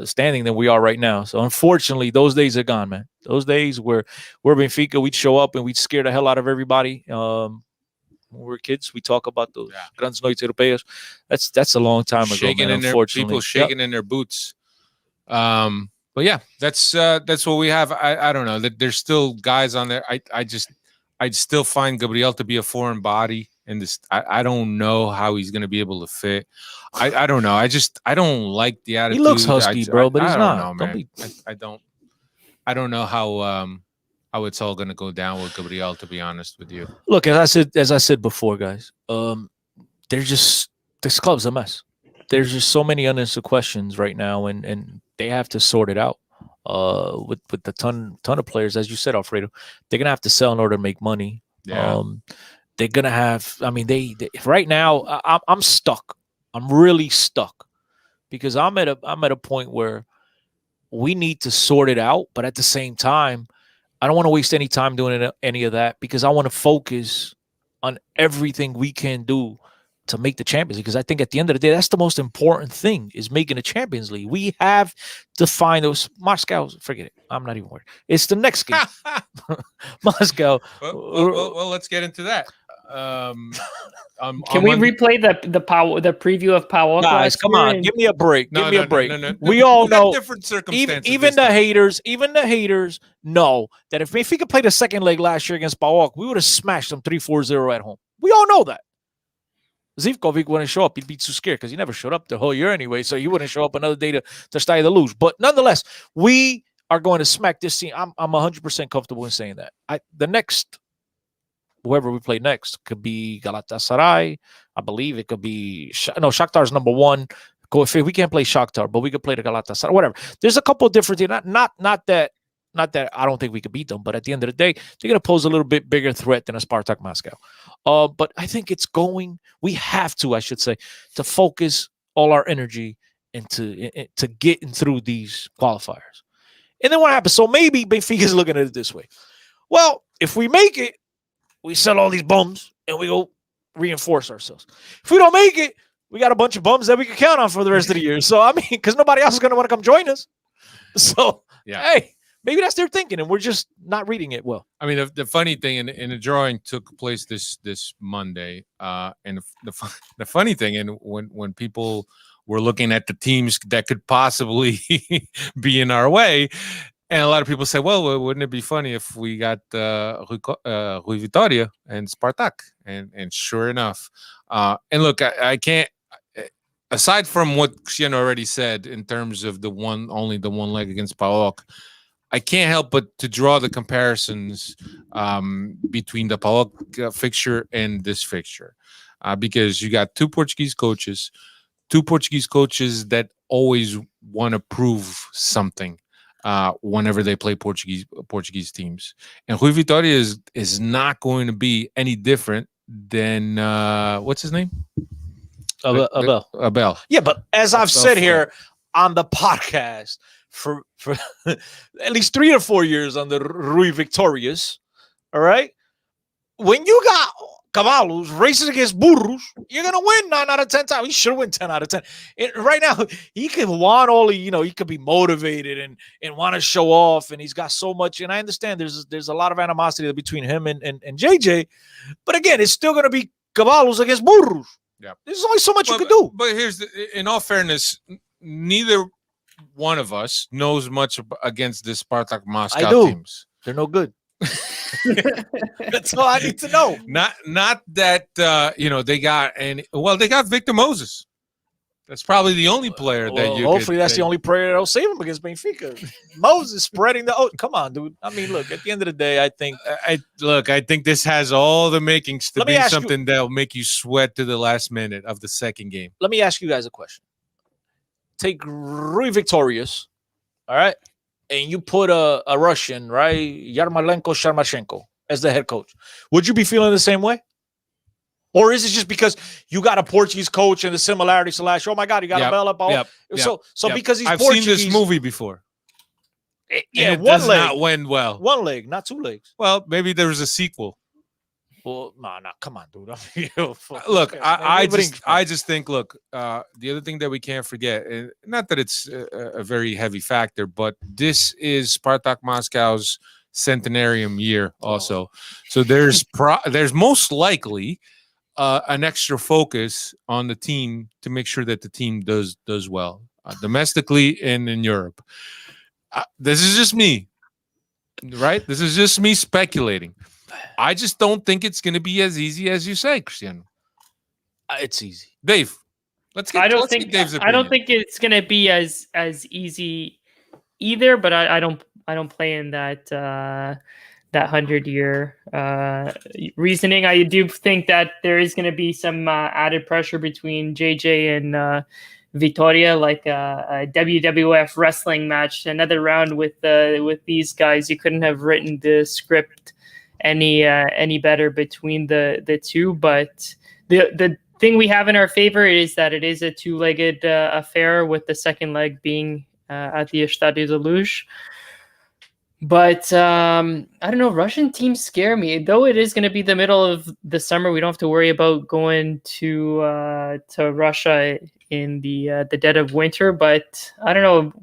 standing than we are right now. So unfortunately, those days are gone, man. Those days where we're Benfica, we'd show up and we'd scare the hell out of everybody. When we were kids, we talk about those grandes noites europeas. That's a long time ago, man, unfortunately. People shaking in their boots. But yeah, that's what we have. I don't know. There's still guys on there. I still find Gabriel to be a foreign body in this. I don't know how he's going to be able to fit. I don't know. I don't like the attitude. He looks husky, bro, but he's not. I don't know, man. I don't know how it's all going to go down with Gabriel, to be honest with you. Look, as I said before, guys, this club's a mess. There's just so many unanswered questions right now, and they have to sort it out. With the ton of players, as you said, Alfredo, they're gonna have to sell in order to make money. Yeah. They're gonna have. I mean, they right now. I'm stuck. I'm really stuck because I'm at a point where we need to sort it out, but at the same time, I don't want to waste any time doing any of that because I want to focus on everything we can do to make the Champions League, because I think at the end of the day, that's the most important thing, is making the Champions League. We have to find those. Moskow, forget it. I'm not even worried. It's the next game. Moscow. Well, let's get into that. Can we replay the preview of Powell? Guys, come on, give me a break. Give me a break. No. We all know different circumstances. Even the haters know that if Benfica played a second leg last year against PAOK, we would have smashed them 3-4-0 at home. We all know that. Zivkovic wouldn't show up. He'd be too scared because he never showed up the whole year anyway, so he wouldn't show up another day to start to lose. But nonetheless, we are going to smack this team. I'm 100% comfortable in saying that. The next, whoever we play next, could be Galatasaray. I believe it could be Shakhtar's number one. If we can't play Shakhtar, but we could play the Galatasaray. Whatever. There's a couple of different things. Not that I don't think we could beat them, but at the end of the day, they're going to pose a little bit bigger threat than a Spartak Moscow. But I think we have to, I should say, to focus all our energy into getting through these qualifiers. And then what happens? So maybe Benfica is looking at it this way. Well, if we make it, we sell all these bums and we go reinforce ourselves. If we don't make it, we got a bunch of bums that we can count on for the rest of the year. So, I mean, because nobody else is going to want to come join us. So, hey, maybe that's their thinking, and we're just not reading it well. I mean, the funny thing, in the drawing took place this Monday, and the funny thing, and when people were looking at the teams that could possibly be in our way, and a lot of people say, well, wouldn't it be funny if we got Rui Vitória and Spartak? And sure enough. And look, I can't, aside from what Cristiano already said in terms of only the one leg against PAOK, I can't help but to draw the comparisons between the PAOK fixture and this fixture. Because you got two Portuguese coaches that always want to prove something whenever they play Portuguese teams. And Rui Vitória is not going to be any different than what's his name? Abel. Yeah, but as I've said here on the podcast for at least 3 or 4 years on the Rui Victorious, all right? When you got Caballos racing against burros, you're going to win 9 out of 10 times. He should win 10 out of 10. Right now, he can want all of, he could be motivated and want to show off, and he's got so much. And I understand there's a lot of animosity between him and JJ. But again, it's still going to be Caballos against burros. Yeah. There's only so much you can do. But in all fairness, neither one of us knows much against the Spartak Moscow teams. They're no good. That's all I need to know. Not that they got Victor Moses. That's probably the only player that you. Hopefully, that's the only player that'll save him against Benfica. Moses spreading the. Come on, dude. I mean, look. At the end of the day, I think. I think this has all the makings to be something that'll make you sweat to the last minute of the second game. Let me ask you guys a question. Take Rui Victorious, all right, and you put a Russian, right, Yarmolenko Sharmashenko as the head coach. Would you be feeling the same way? Or is it just because you got a Portuguese coach and the similarity / oh my God, you got a bell up? So because he's Portuguese. I've seen this movie before. Yeah, one leg. Not went well. One leg, not 2 legs. Well, maybe there was a sequel. Well, no, come on, dude. Look, I just think, the other thing that we can't forget, and not that it's a very heavy factor, but this is Spartak Moscow's centenarium year also. So there's most likely an extra focus on the team to make sure that the team does well domestically and in Europe. This is just me, right? This is just me speculating. I just don't think it's going to be as easy as you say, Cristiano. It's easy, Dave. I don't think it's going to be as easy either. But I don't play in that 100-year reasoning. I do think that there is going to be some added pressure between JJ and Vitória, like a WWF wrestling match, another round with these guys. You couldn't have written the script any better between the two. But the thing we have in our favor is that it is a 2-legged affair, with the second leg being at the Estádio da Luz. But I don't know. Russian teams scare me. Though it is going to be the middle of the summer, we don't have to worry about going to Russia in the dead of winter. But I don't know.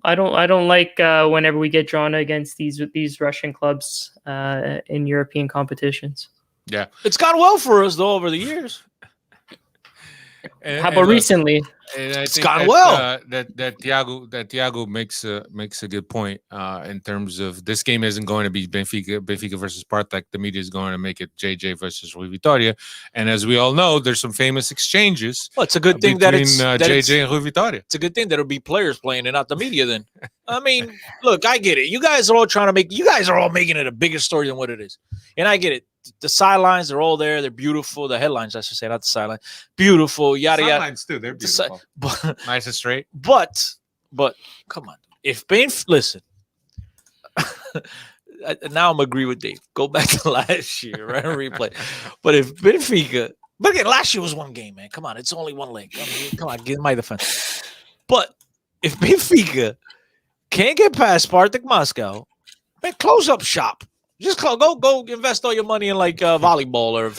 I don't like whenever we get drawn against these Russian clubs in European competitions. Yeah, it's gone well for us though over the years. How about recently? And I It's think gone that, well. that Thiago makes a good point in terms of this game isn't going to be Benfica versus Spartak. The media is going to make it JJ versus Rui Vitória, and as we all know, there's some famous exchanges. Well, it's a good thing between that JJ and Rui Vitória. it's a good thing there'll be players playing and not the media. Then, I mean, look, I get it. You guys are all making it a bigger story than what it is, and I get it. The sidelines are all there. They're beautiful. The headlines, I should say, not the sideline. Beautiful, yada yada. Sidelines too, they're beautiful, But nice and straight. But come on. If listen, now I'm agree with Dave. Go back to last year, right? Replay. But if Benfica, but again, last year was one game, man. Come on, it's only one leg. I mean, come on, get my defense. But if Benfica can't get past Spartak Moscow, man, close up shop. Just go invest all your money in like volleyball or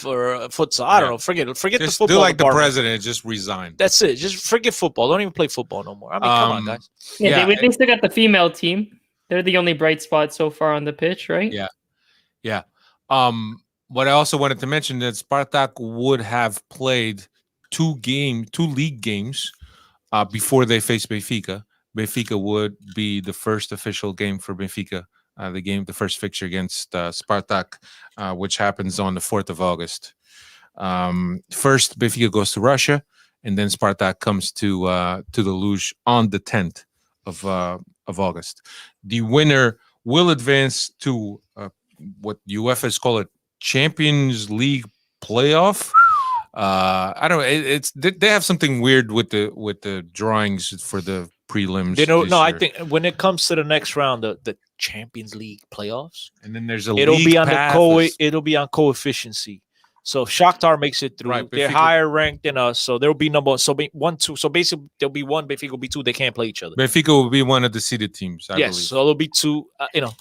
futsal. I don't know. Forget Just the football. do like the department. president, just resign. That's it. Just forget football. Don't even play football no more. I mean, come on, guys. Yeah, they still got the female team. They're the only bright spot so far on the pitch, right? Yeah. What I also wanted to mention that Spartak would have played two league games before they faced Benfica. Benfica would be the first official game for Benfica. The first fixture against Spartak, which happens on the 4th of August. First, Benfica goes to Russia, and then Spartak comes to the Luge on the 10th of August. The winner will advance to what UEFA is called a Champions League playoff. I don't know. They have something weird with the drawings for the prelims. They don't. No, I think when it comes to the next round, the Champions League playoffs, and then there's it'll be on path. it'll be on coefficiency. So if Shakhtar makes it through, Right, they're Benfica- higher ranked than us. So there'll be number 1, 2. So basically, there'll be one. Benfica will be 2. They can't play each other. Benfica will be one of the seeded teams. I Yes, believe. so there'll be 2.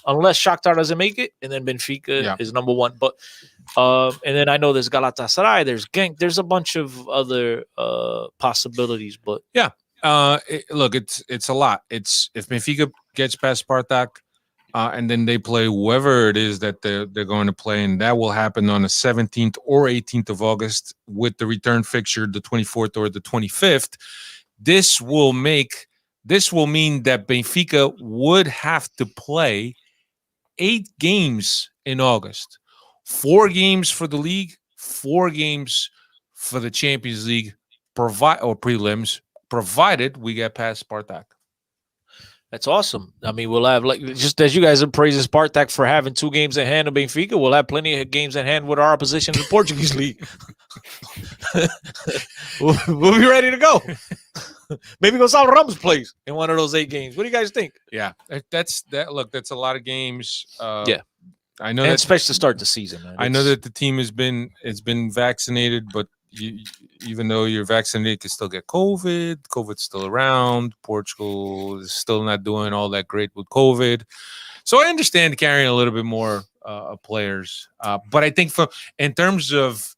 Unless Shakhtar doesn't make it, and then Benfica is number 1. But and then I know there's Galatasaray, there's Genk, there's a bunch of other possibilities. But look, it's a lot. It's if Benfica gets past Spartak, and then they play whoever it is that they're going to play, and that will happen on the 17th or 18th of August with the return fixture the 24th or the 25th. This will mean that Benfica would have to play 8 games in August. 4 games for the league, 4 games for the Champions League prelims, provided we get past Spartak. that's awesome. I mean, we'll have, like, just as you guys are praising Spartak for having 2 games in hand of Benfica, we'll have plenty of games in hand with our opposition in the Portuguese league. we'll be ready to go. Maybe go solve Rams plays in one of those 8 games. What do you guys think? Yeah, that's a lot of games. Yeah. I know And that, especially to start the season. Man. I know that the team has been vaccinated, but even though you're vaccinated, you can still get COVID. COVID's still around. Portugal is still not doing all that great with COVID. So I understand carrying a little bit more players. But I think in terms of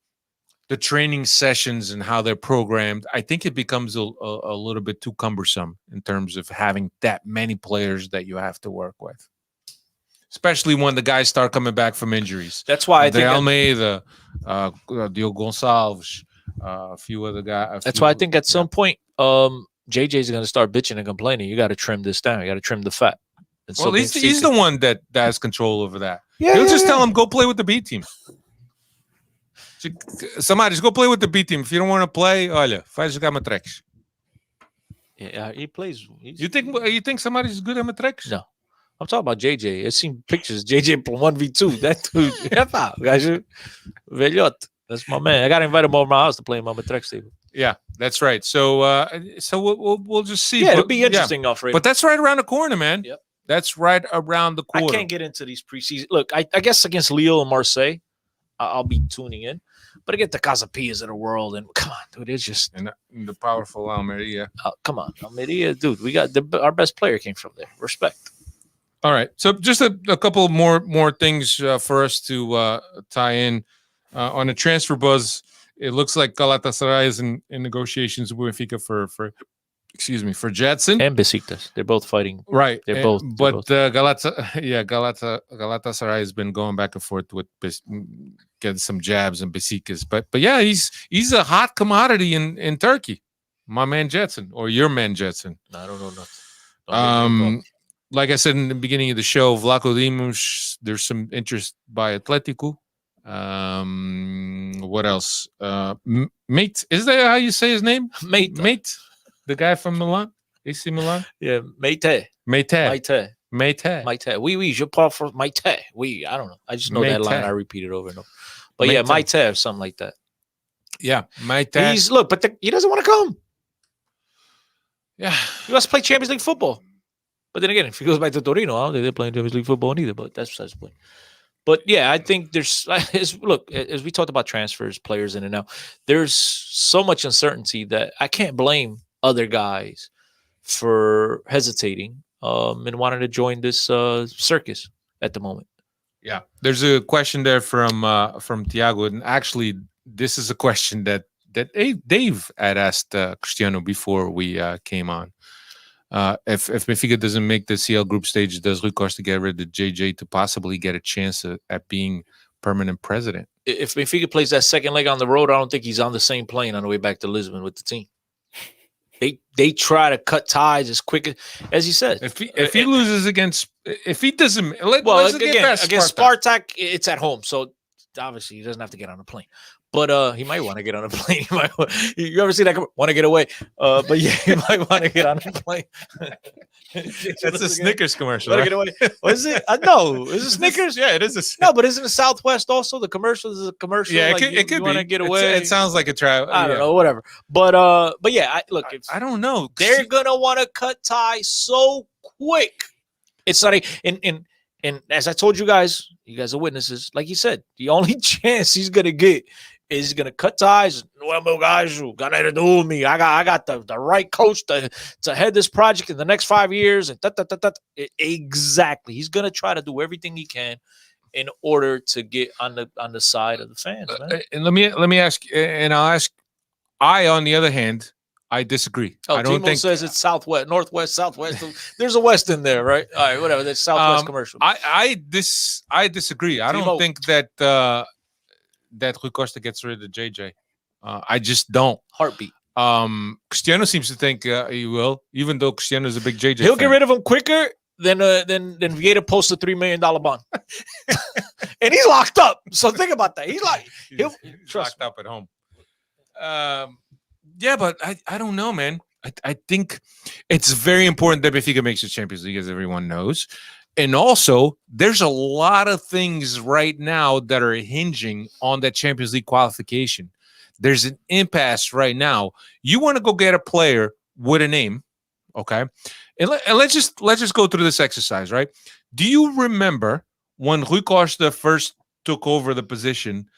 the training sessions and how they're programmed, I think it becomes a little bit too cumbersome in terms of having that many players that you have to work with. Especially when the guys start coming back from injuries. That's why I think Almeida, Diogo Gonçalves, a few other guys. That's why I think at some point, JJ's going to start bitching and complaining. You got to trim this down. You got to trim the fat. And Well, he's the one that has control over that. Yeah, He'll just tell him, go play with the B team. Somebody, just go play with the B team. If you don't want to play, olha, faz jogar matrecos. Yeah, he plays. You think somebody's good at matrecos? No. I'm talking about JJ. I've seen pictures. JJ 1v2. That dude. Guys, velhote. That's my man. I got to invite him over my house to play in my matrex table. Yeah, that's right. So we'll just see. Yeah, it'll be interesting, Alfredo. But that's right around the corner, man. Yep. That's right around the corner. I can't get into these preseason. Look, I guess against Lille and Marseille, I'll be tuning in. But against the Casapias of the world, and come on, dude, it's just And the powerful Almeria. come on, Almeria, dude. We got our best player came from there. Respect. All right. So just a couple more things for us to tie in on a transfer buzz. It looks like Galatasaray is in negotiations with Benfica for excuse me, for Jetson. And Besiktas. They're both fighting. Right. They're both. But Galatasaray has been going back and forth with getting some jabs and Besiktas. But yeah, he's a hot commodity in Turkey. My man Jetson, or your man Jetson. I don't know nothing. Like I said in the beginning of the show, Vlaco Dimos, there's some interest by Atletico. What else? Mate, is that how you say his name? Mate, the guy from Milan, AC Milan. Yeah, Mate. Oui, je parle for Mate. Oui, I don't know. I just know that line. I repeat it over and over. But yeah, Mate or something like that. Yeah, Mate. But he doesn't want to come. Yeah, he wants to play Champions League football. But then again, if he goes back to Torino, I don't think they're playing Champions League football either. But that's besides the point. But yeah, I think there's look, as we talked about transfers, players in and out, there's so much uncertainty that I can't blame other guys for hesitating and wanting to join this circus at the moment. Yeah, there's a question there from Tiago, and actually, this is a question that Dave had asked Cristiano before we came on. If Benfica doesn't make the CL group stage, does Rui Costa get rid of JJ to possibly get a chance at being permanent president? If Benfica plays that second leg on the road, I don't think he's on the same plane on the way back to Lisbon with the team. They try to cut ties as quick as you said. If he loses if he doesn't, against Spartak, it's at home, so obviously he doesn't have to get on a plane. But he might want to get on a plane. You ever see that? Want to get away? But yeah, he might want to get on a plane. That's a Snickers commercial. Want to get away? Is it? No, is it Snickers? Yeah, it is. No, but isn't it Southwest also? The commercial is a commercial. Yeah, like it could want to get away. It sounds like a travel. I don't know, whatever. But yeah, look, I don't know. They're gonna want to cut ties so quick. It's not and as I told you guys are witnesses. Like you said, the only chance he's gonna get is gonna cut ties. Well, guys, you got to do with me. I got the right coach to head this project in the next 5 years. And exactly, he's gonna try to do everything he can in order to get on the side of the fans. Man. And let me ask, and I'll ask. On the other hand, I disagree. I don't think says it's southwest, northwest, southwest. There's a west in there, right? All right, whatever. That's southwest commercial. I disagree. I don't think that Rui Costa gets rid of JJ. I just don't. Heartbeat. Cristiano seems to think he will, even though Cristiano is a big JJ. He'll get rid of him quicker than Vieira posts a $3 million bond, and he's locked up. So think about that. He's locked up at home. Yeah, but I don't know, man. I think it's very important that Benfica makes the Champions League, as everyone knows. And also, there's a lot of things right now that are hinging on that Champions League qualification. There's an impasse right now. You want to go get a player with a name, okay? And let's just go through this exercise, right? Do you remember when Rui Costa first took over the position?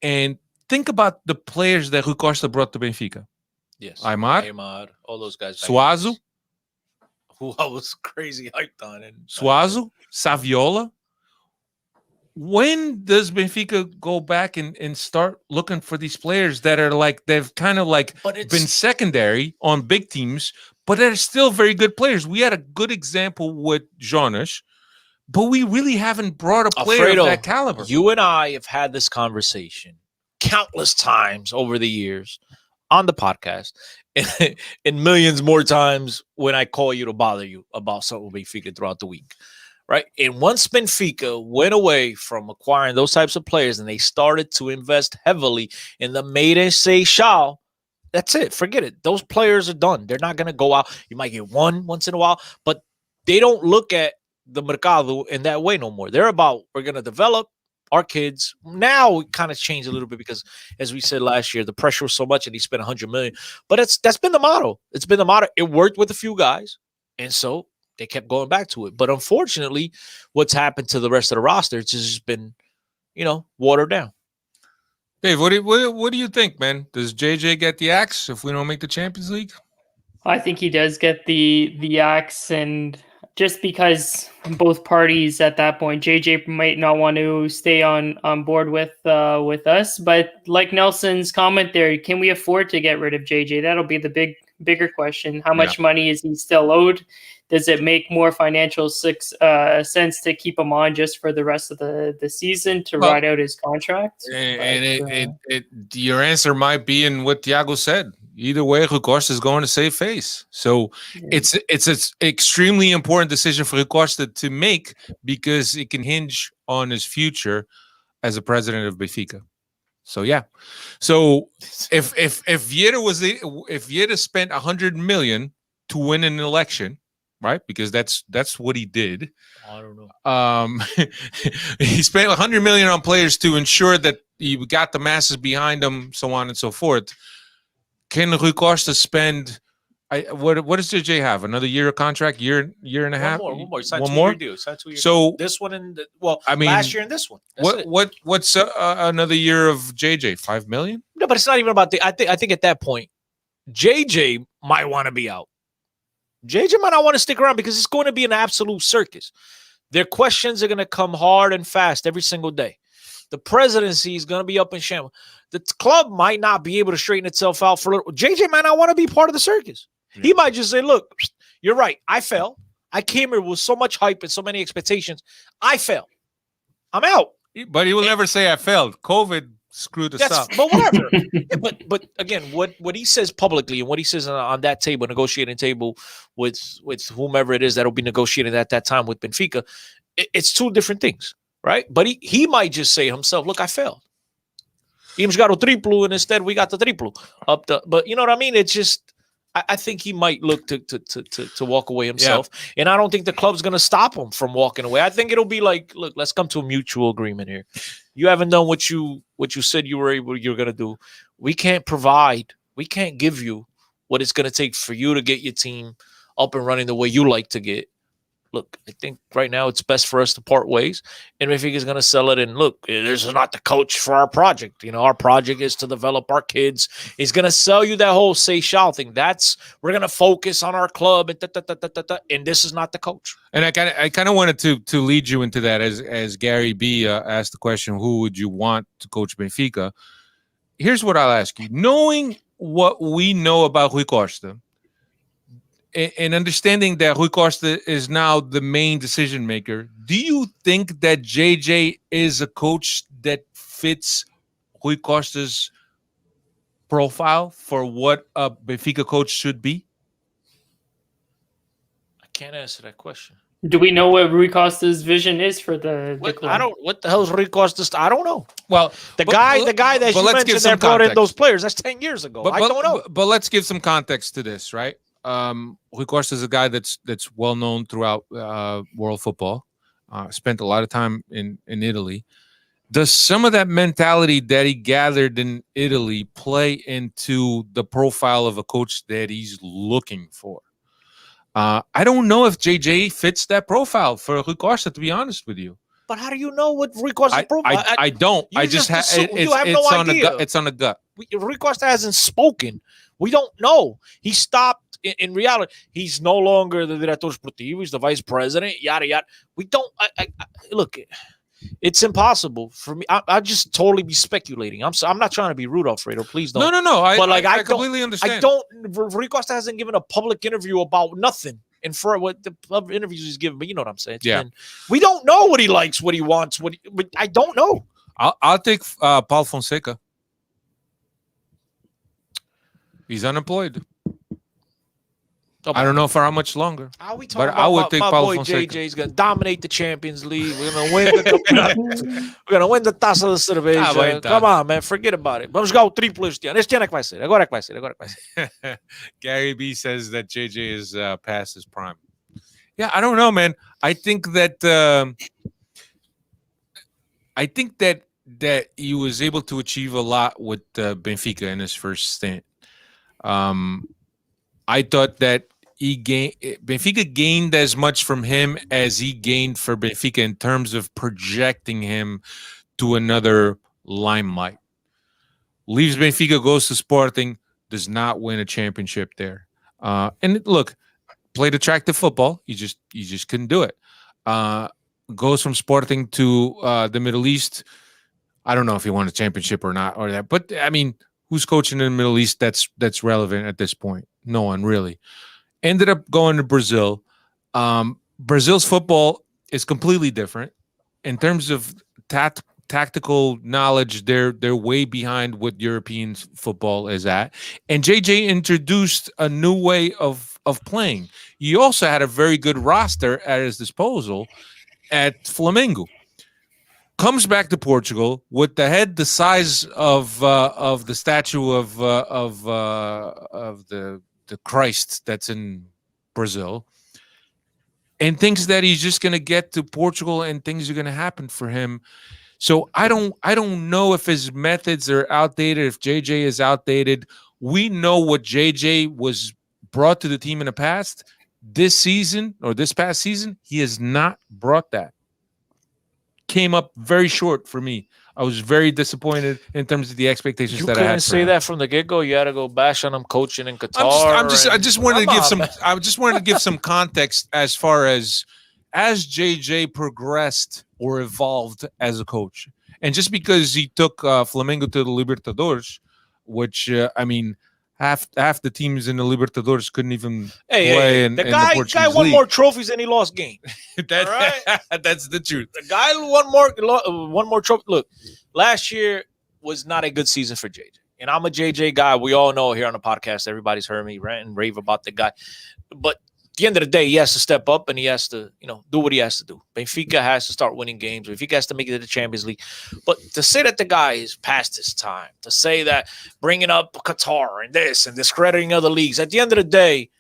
And think about the players that Rui Costa brought to Benfica. Yes, Aymar, all those guys. Suazo, who I was crazy hyped on, and Suazo, Saviola. When does Benfica go back and start looking for these players that are like they've kind of like been secondary on big teams, but they're still very good players? We had a good example with Jonas, but we really haven't brought a player of that caliber. You and I have had this conversation countless times over the years on the podcast, and millions more times when I call you to bother you about something with Benfica throughout the week, right? And once Benfica went away from acquiring those types of players and they started to invest heavily in the made and say shall, that's it. Forget it. Those players are done. They're not going to go out. You might get one once in a while, but they don't look at the mercado in that way no more. They're about, we're going to develop our kids. Now it kind of changed a little bit because, as we said last year, the pressure was so much and he spent $100 million. But that's been the motto. It's been the motto. It worked with a few guys, and so they kept going back to it. But unfortunately, what's happened to the rest of the roster, it's just been, watered down. Dave, what do you think, man? Does JJ get the axe if we don't make the Champions League? I think he does get the axe, and just because both parties at that point, JJ might not want to stay on board with us. But like Nelson's comment there, can we afford to get rid of JJ? That'll be the bigger question: how much money is he still owed? Does it make more financial sense to keep him on just for the rest of the season to ride out his contract? Your answer might be in what Thiago said. Either way, Rui Costa is going to save face. So it's an extremely important decision for Rui Costa to make because it can hinge on his future as a president of Benfica. So yeah. So if Vieira spent 100 million to win an election, right? Because that's what he did. I don't know. He spent 100 million on players to ensure that he got the masses behind him, so on and so forth. Can Rui Costa spend? What does JJ have? Another year of contract? Year and a half? One more. Sign One 2 more? year deal. Sign 2 year So deal. This one and last year and this one. What's another year of JJ? 5 million? No, but it's not even about I think at that point, JJ might want to be out. JJ might not want to stick around because it's going to be an absolute circus. Their questions are going to come hard and fast every single day. The presidency is going to be up in shambles. The club might not be able to straighten itself out for a little. JJ might not want to be part of the circus. Yeah. He might just say, look, you're right. I fell. I came here with so much hype and so many expectations. I fell. I'm out. But he will never say I failed. COVID screwed us up. But whatever. but again, what he says publicly and what he says on that table, negotiating table with whomever it is that'll be negotiating at that time with Benfica, it's two different things, right? But he might just say himself, look, I failed. Íamos got o triplo, and instead we got the triplo up the. But you know what I mean? It's just I think he might look to walk away himself, and I don't think the club's going to stop him from walking away. I think it'll be like, look, let's come to a mutual agreement here. You haven't done what you said you're going to do. We can't provide. We can't give you what it's going to take for you to get your team up and running the way you like to get. Look, I think right now it's best for us to part ways. And Benfica is going to sell it. And look, this is not the coach for our project. You know, our project is to develop our kids. He's going to sell you that whole Seychelles thing. We're going to focus on our club. And this is not the coach. And I kind of wanted to lead you into that as Gary B asked the question, who would you want to coach Benfica? Here's what I'll ask you. Knowing what we know about Rui Costa, and understanding that Rui Costa is now the main decision maker, do you think that JJ is a coach that fits Rui Costa's profile for what a Benfica coach should be? I can't answer that question. Do we know what Rui Costa's vision is for the club? What the hell is Rui Costa's? I don't know. Well, the guy that you mentioned that brought in those players, that's 10 years ago. I don't know. But let's give some context to this, right? Rui Costa is a guy that's well known throughout world football. Spent a lot of time in Italy. Does some of that mentality that he gathered in Italy play into the profile of a coach that he's looking for? I don't know if JJ fits that profile for Rui Costa, to be honest with you. But how do you know what Rui Costa's profile? I don't. I just have. It's on the gut. It's on the gut. Rui Costa hasn't spoken. We don't know. He stopped. In reality, he's no longer the director sportivo. He's the vice president. Yada yada. We don't. Look. It's impossible for me. I just totally be speculating. I'm not trying to be rude, Alfredo. Please don't. No. I completely understand. Rui Costa hasn't given a public interview about nothing. And for what the interviews he's given, but you know what I'm saying. We don't know what he likes, what he wants, but I don't know. I'll take Paulo Fonseca. He's unemployed. I don't know for how much longer. But I would think Paulo Fonseca. JJ's going to dominate the Champions League. We're going to win the Taça da Cerveja. Come on, man. Forget about it. Vamos jogar o triplo este ano. Este ano é que vai ser. Agora é que vai ser. Gary B says that JJ is past his prime. Yeah, I don't know, man. I think that he was able to achieve a lot with Benfica in his first stint. I thought that Benfica gained as much from him as he gained for Benfica in terms of projecting him to another limelight. Leaves Benfica, goes to Sporting, does not win a championship there. And look, played attractive football. You just couldn't do it. Goes from Sporting to the Middle East. I don't know if he won a championship or not, or that. But I mean, who's coaching in the Middle East that's relevant at this point? No one really. Ended up going to Brazil. Brazil's football is completely different in terms of tactical knowledge. They're way behind what European football is at. And JJ introduced a new way of playing. He also had a very good roster at his disposal at Flamengo. Comes back to Portugal with the head the size of the statue of the Christ that's in Brazil, and thinks that he's just going to get to Portugal and things are going to happen for him. So I don't know if his methods are outdated, if JJ is outdated. We know what JJ was brought to the team in the past. This season or this past season, he has not brought that. Came up very short for me. I was very disappointed in terms of the expectations You that I had. couldn't say that from the get-go. You had to go bash on him coaching in Qatar. I just wanted to give some. I just wanted to give some context as far as JJ progressed or evolved as a coach, and just because he took Flamengo to the Libertadores, which I mean, half the teams in the Libertadores couldn't even play. The guy won more trophies than he lost games. That's the truth. The guy won more trophy. Look, last year was not a good season for JJ. And I'm a JJ guy. We all know here on the podcast, everybody's heard me rant and rave about the guy. But at the end of the day, he has to step up and he has to, do what he has to do. Benfica has to start winning games. Benfica has to make it to the Champions League. But to say that the guy is past his time, to say that bringing up Qatar and discrediting other leagues, at the end of the day,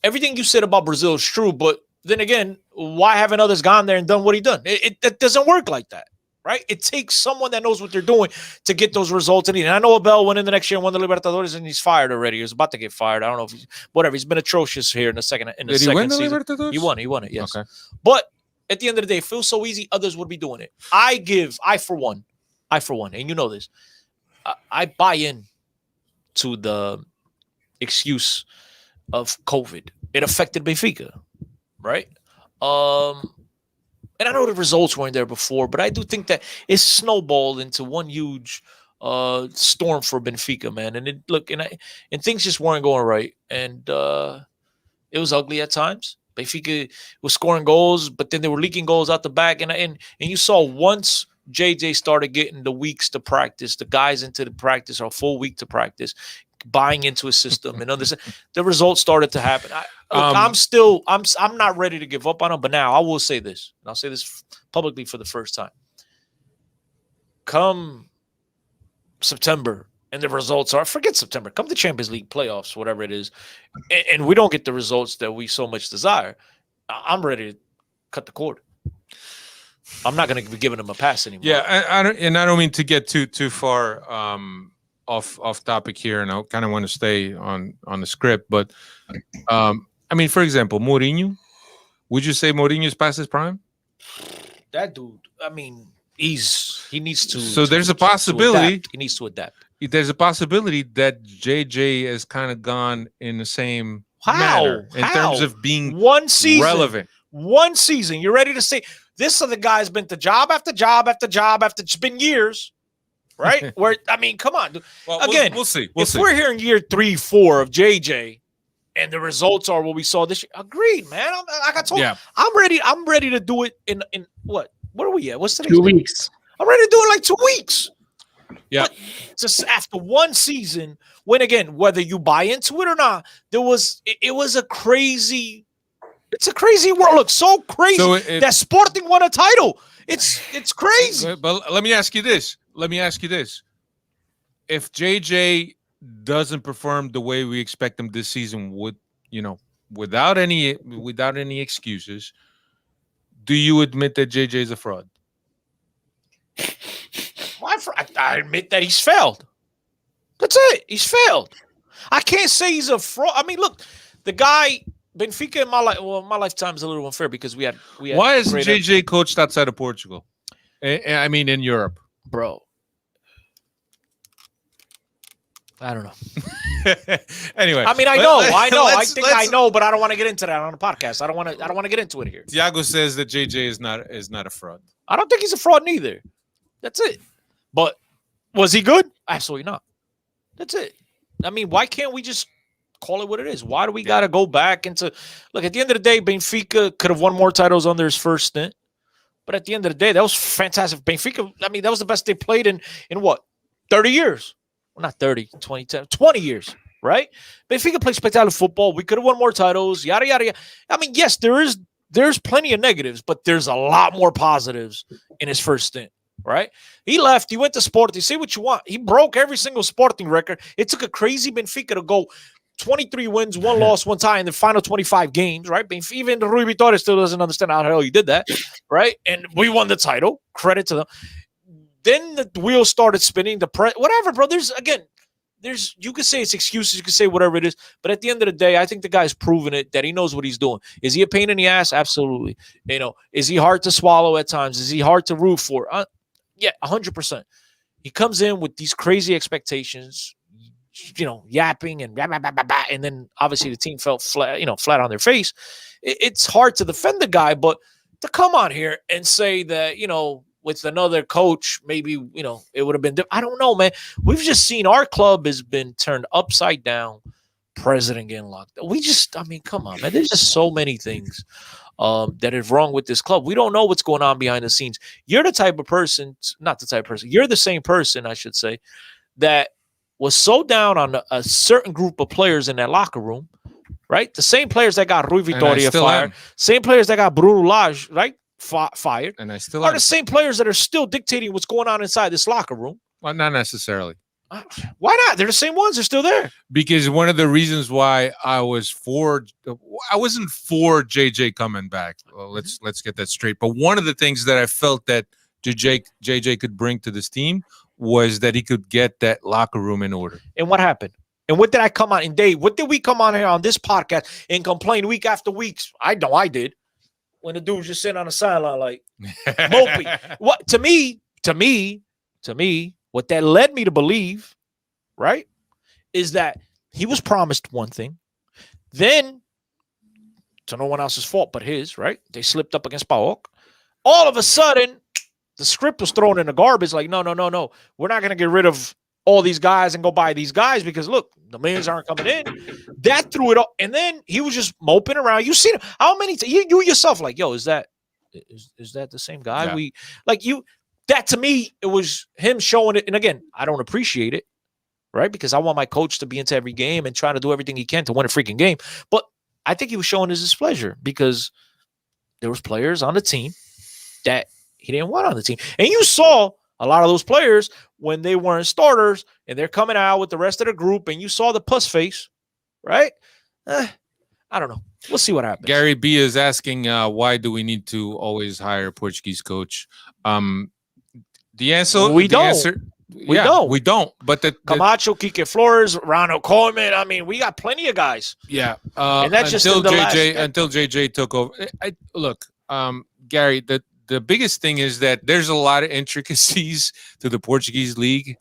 everything you said about Brazil is true. But then again, why haven't others gone there and done what he done? It doesn't work like that, right? It takes someone that knows what they're doing to get those results. And I know Abel went in the next year and won the Libertadores, and he's fired already. He was about to get fired. I don't know if he's been atrocious here in the second. Did he win the Libertadores? He won it. Yes. Okay. But at the end of the day, it feels so easy. Others would be doing it. I for one, and you know this, I buy in to the excuse of COVID. It affected Benfica, right? And I know the results weren't there before, but I do think that it snowballed into one huge storm for Benfica, man. And and things just weren't going right, and it was ugly at times. Benfica was scoring goals, but then they were leaking goals out the back, and you saw once JJ started getting the weeks to practice, the guys into the practice, or a full week to practice, buying into a system and others, the results started to happen. I'm not ready to give up on him, but now I will say this, and I'll say this publicly for the first time. Come September, and the results are, forget September, come the Champions League playoffs, whatever it is, and we don't get the results that we so much desire, I'm ready to cut the cord. I'm not going to be giving him a pass anymore. Yeah, I don't mean to get too far off topic here, and I kind of want to stay on the script, but I mean, for example, Mourinho. Would you say Mourinho's past his prime? That dude, I mean, he needs to. So there's a possibility he needs to adapt. There's a possibility that JJ has kind of gone in the same manner in terms of being one season relevant. One season, you're ready to say this other guy's been to job after job after job after. It's been years. Right? Where, I mean, come on. Well, again, we'll see. If we're here in year 3, 4 of JJ, and the results are what we saw this year, agreed, man. Like I told you, I'm ready. I'm ready to do it in what? What are we at? What's today? 2 weeks. I'm ready to do it in like 2 weeks. Yeah. But just after one season, when again, whether you buy into it or not, it was a crazy. It's a crazy world. Look, so crazy that Sporting won a title. It's crazy. But let me ask you this. If JJ doesn't perform the way we expect him this season, without any excuses, do you admit that JJ is a fraud? I admit that he's failed. That's it. He's failed. I can't say he's a fraud. I mean, look, the guy, Benfica in my lifetime is a little unfair because we had Why is JJ coached outside of Portugal? I mean, in Europe, bro. I don't know. Anyway, I mean, I know. I know, but I don't want to get into that on the podcast. I don't want to get into it here. Thiago says that JJ is not a fraud. I don't think he's a fraud neither. That's it. But was he good? Absolutely not. That's it. I mean, why can't we just call it what it is. Why do we got to go back into look? At the end of the day, Benfica could have won more titles under his first stint, but at the end of the day, that was fantastic. Benfica, I mean, that was the best they played in what 30 years? Well, not 30, 20 years, right? Benfica played spectacular football. We could have won more titles. Yada yada yada. I mean, yes, there's plenty of negatives, but there's a lot more positives in his first stint. Right? He left. He went to Sporting. Say what you want. He broke every single Sporting record. It took a crazy Benfica to go 23 wins, 1 loss, 1 tie in the final 25 games. Right? Benfica, even Rui Vitória still doesn't understand how the hell he did that. Right? And we won the title. Credit to them. Then the wheels started spinning. Whatever, bro. You could say it's excuses. You could say whatever it is. But at the end of the day, I think the guy's proven it that he knows what he's doing. Is he a pain in the ass? Absolutely. Is he hard to swallow at times? Is he hard to root for? Yeah, 100%. He comes in with these crazy expectations, yapping and blah, blah, blah, blah, blah, and then obviously the team fell flat, flat on their face. It's hard to defend the guy, but to come on here and say that, with another coach, maybe, it would have been different. I don't know, man. We've just seen our club has been turned upside down, president getting locked up. Come on, man. There's just so many things that is wrong with this club. We don't know what's going on behind the scenes. You're the type of person, not the type of person, you're the same person, I should say, that was so down on a certain group of players in that locker room, right? The same players that got Rui Vitória fired, same players that got Bruno Lage, right? Fired. And I still are the same players that are still dictating what's going on inside this locker room. Well, not necessarily. Why not? They're the same ones. They're still there. Because one of the reasons why I wasn't for JJ coming back. Well, let's get that straight. But one of the things that I felt that JJ could bring to this team was that he could get that locker room in order. And what happened? And what did I come on? And Dave, what did we come on here on this podcast and complain week after week? I know I did. When the dude was just sitting on the sideline like mopey. What to me, what that led me to believe, right, is that he was promised one thing. Then, to no one else's fault but his, right? They slipped up against PAOK. All of a sudden, the script was thrown in the garbage. Like, no. We're not going to get rid of all these guys and go buy these guys because, look, the millions aren't coming in. That threw it up. And then he was just moping around. You see how many you yourself like, yo, is that the same guy? Yeah. That to me, it was him showing it. And again, I don't appreciate it, right? Because I want my coach to be into every game and trying to do everything he can to win a freaking game. But I think he was showing his displeasure because there was players on the team that he didn't want on the team. And you saw a lot of those players when they weren't starters and they're coming out with the rest of the group and you saw the puss face, right? I don't know. We'll see what happens. Gary B is asking, why do we need to always hire a Portuguese coach? The answer, we don't. We don't. But Camacho, Kike Flores, Ronald Koeman. I mean, we got plenty of guys. Yeah. And that's until just until JJ took over. Look, Gary, the biggest thing is that there's a lot of intricacies to the Portuguese league.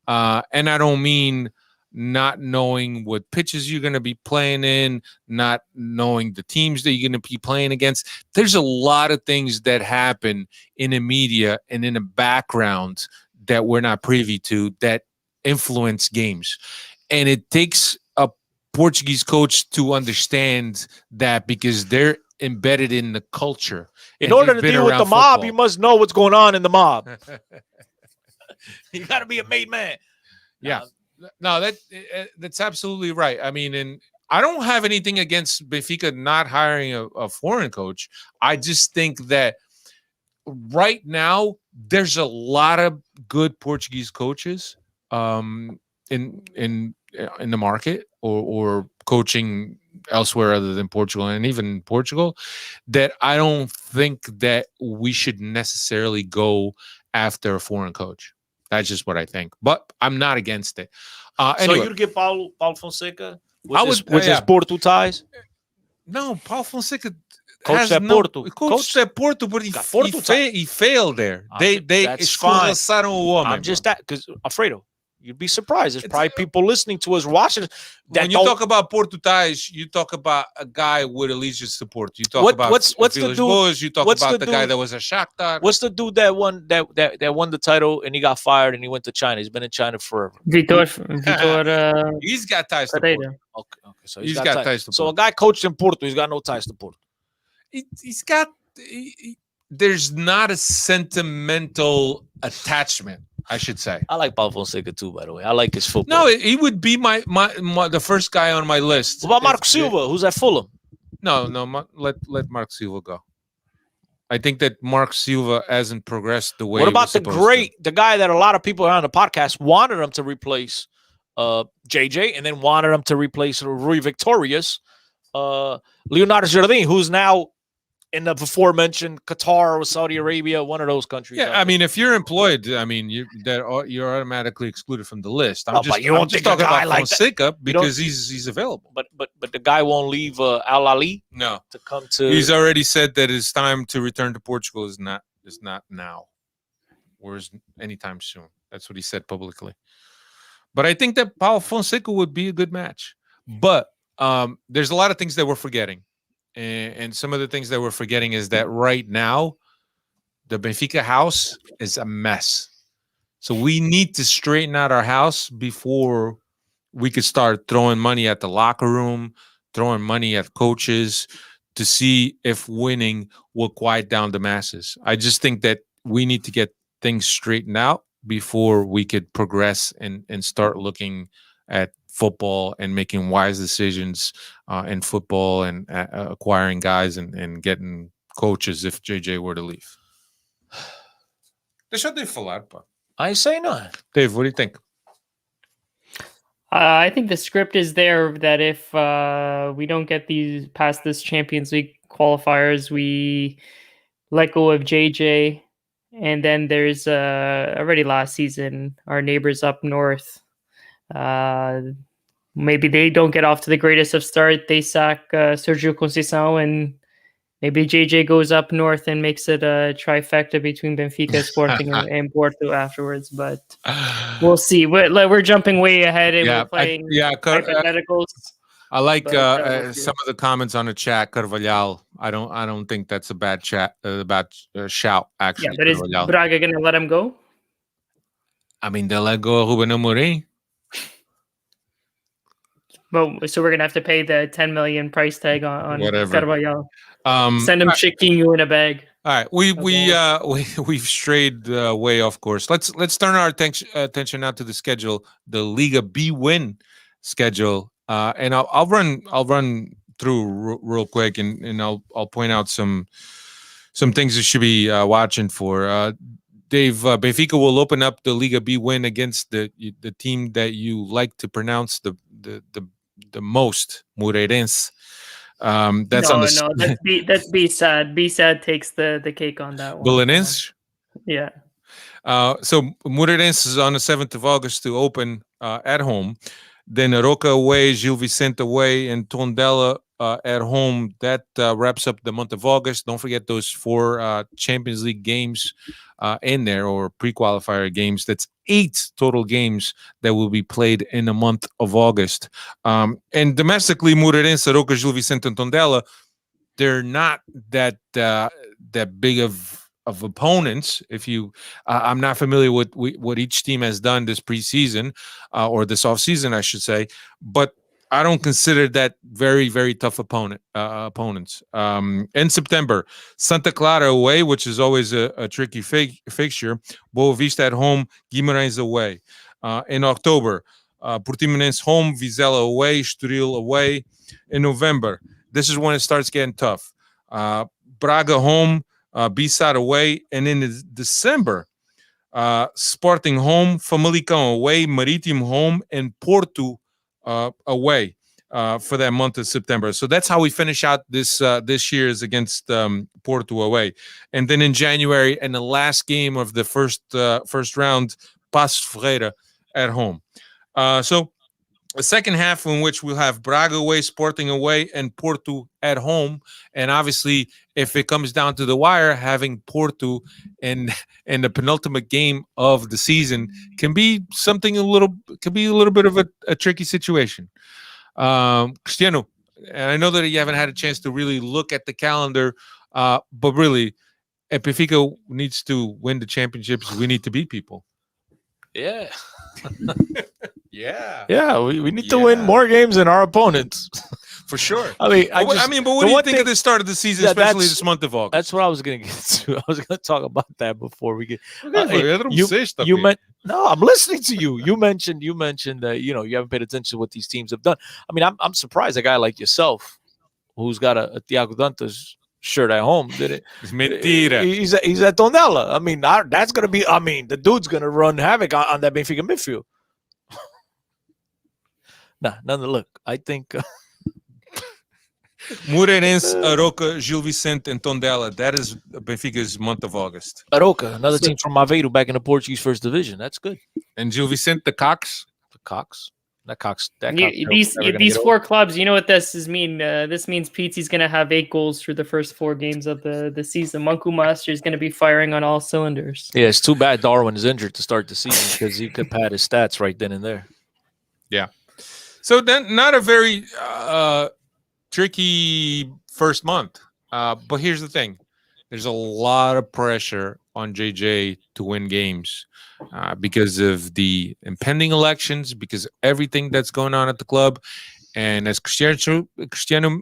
And I don't mean not knowing what pitches you're going to be playing in, not knowing the teams that you're going to be playing against. There's a lot of things that happen in the media and in the background that we're not privy to that influence games. And it takes a Portuguese coach to understand that because they're embedded in the culture. In order to deal with the mob, you must know what's going on in the mob. You got to be a made man. Yeah. No, that's absolutely right. I mean, and I don't have anything against Benfica not hiring a foreign coach. I just think that right now there's a lot of good Portuguese coaches in the market or coaching elsewhere other than Portugal and even Portugal that I don't think that we should necessarily go after a foreign coach. That's just what I think, but I'm not against it. Anyway. So you'd get Paulo Fonseca with his Porto ties? No, Paulo Fonseca coached at Porto. Coached at Porto, but he failed there. They that's fine. I'm I'm just that because Alfredo, You'd be surprised. There's probably people listening to us, watching us. When you talk about Portutais, you talk about a guy with allegiance to Porto. You talk about what's the dude? Boas, you talk about the guy dude, that was a Shakhtar. What's the dude that won the title and he got fired and he went to China? He's been in China forever. Vitor. He's got ties to Pereira. Porto. Okay, so He's got ties to Porto. So a guy coached in Porto, he's got no ties to Porto. He's got. There's not a sentimental attachment, I should say. I like Paulo Fonseca too, by the way. I like his football. No, he would be my the first guy on my list. What about Marco Silva, who's at Fulham? No, let Mark Silva go. I think that Mark Silva hasn't progressed the way. What about the guy that a lot of people on the podcast wanted him to replace JJ, and then wanted him to replace Rui Victorious, Leonardo Jardim, who's now in the before mentioned Qatar or Saudi Arabia, one of those countries. Yeah, I mean, if you're employed, I mean, you're automatically excluded from the list. I'm just talking about Fonseca because he's available. But the guy won't leave Al Ahly. No, to come to. He's already said that his time to return to Portugal is not now, or is anytime soon. That's what he said publicly. But I think that Paulo Fonseca would be a good match. But there's a lot of things that we're forgetting. And some of the things that we're forgetting is that right now, the Benfica house is a mess. So we need to straighten out our house before we could start throwing money at the locker room, throwing money at coaches to see if winning will quiet down the masses. I just think that we need to get things straightened out before we could progress and start looking at football and making wise decisions in football and acquiring guys and getting coaches if JJ were to leave. Deixa Dave falar, pá. I say no. Dave, what do you think? I think the script is there that if we don't get these past this Champions League qualifiers, we let go of JJ. And then there's already last season, our neighbors up north. Maybe they don't get off to the greatest of start. They sack Sergio Conceição, and maybe JJ goes up north and makes it a trifecta between Benfica, Sporting, and Porto afterwards. But we'll see. We're jumping way ahead, and we're playing hypotheticals. I like some of the comments on the chat. Carvalhal. I don't think that's a bad chat. Shout actually. Yeah, but is Braga gonna let him go? I mean, they'll let go of Ruben Amorim. But so we're gonna have to pay the 10 million price tag on Carvalhal. Send him Chiquinho in a bag. All right, we've strayed way off course. Let's turn our attention now to the schedule, the Liga B win schedule, and I'll run through real quick, and I'll point out some things you should be watching for. Dave, Benfica will open up the Liga B win against the team that you like to pronounce the most, Moreirense. That's B-Sad. B-Sad takes the cake on that one. Belenenses? Yeah. So Moreirense is on the 7th of August to open at home. Then Aroca away, Gil Vicente away, and Tondela at home. That wraps up the month of August. Don't forget those 4 Champions League games in there, or pre-qualifier games. That's 8 total games that will be played in the month of August. And domestically, Moreirense, Aroca, Gil Vicente, and Tondela, they're not that big of opponents. If you, I'm not familiar with what each team has done this preseason or this offseason, I should say, but I don't consider that very, very tough opponents. In September, Santa Clara away, which is always a tricky fixture. Boa Vista at home, Guimarães away. In October, Portimonense home, Vizela away, Estoril away. In November, this is when it starts getting tough. Braga home, B-Side away. And in December, Sporting home, Famalicão away, Marítimo home, and Porto away for that month of September. So that's how we finish out this year's against Porto away. And then in January, and the last game of the first round, Paços Ferreira at home. So a second half in which we'll have Braga away, Sporting away, and Porto at home. And obviously, if it comes down to the wire, having Porto in the penultimate game of the season can be a little bit of a tricky situation. Cristiano, and I know that you haven't had a chance to really look at the calendar, but really, if Benfica needs to win the championships, we need to beat people. Yeah. Yeah. We need to win more games than our opponents. For sure. I mean, but what do you think of the start of the season, especially this month of August? That's what I was going to get to. I was going to talk about that before we get. No, I'm listening to you. You mentioned that you haven't paid attention to what these teams have done. I mean, I'm surprised a guy like yourself, who's got a Thiago Dantas shirt at home, did it? It's mentira. He's at Tondela. I mean, that's going to be. I mean, the dude's going to run havoc on that Benfica midfield. Look, I think. Moreirense, Aroca, Gil Vicente, and Tondela. That is Benfica's month of August. Aroca, another team from Aveiro back in the Portuguese First Division. That's good. And Gil Vicente, the Cox. These four clubs, you know what this mean? This means Pizzi's going to have 8 goals through the first 4 games of the season. Manku Master is going to be firing on all cylinders. Yeah, it's too bad Darwin is injured to start the season because he could pad his stats right then and there. Yeah. So then, not a very tricky first month. But here's the thing. There's a lot of pressure on JJ to win games because of the impending elections, because of everything that's going on at the club. And as Cristiano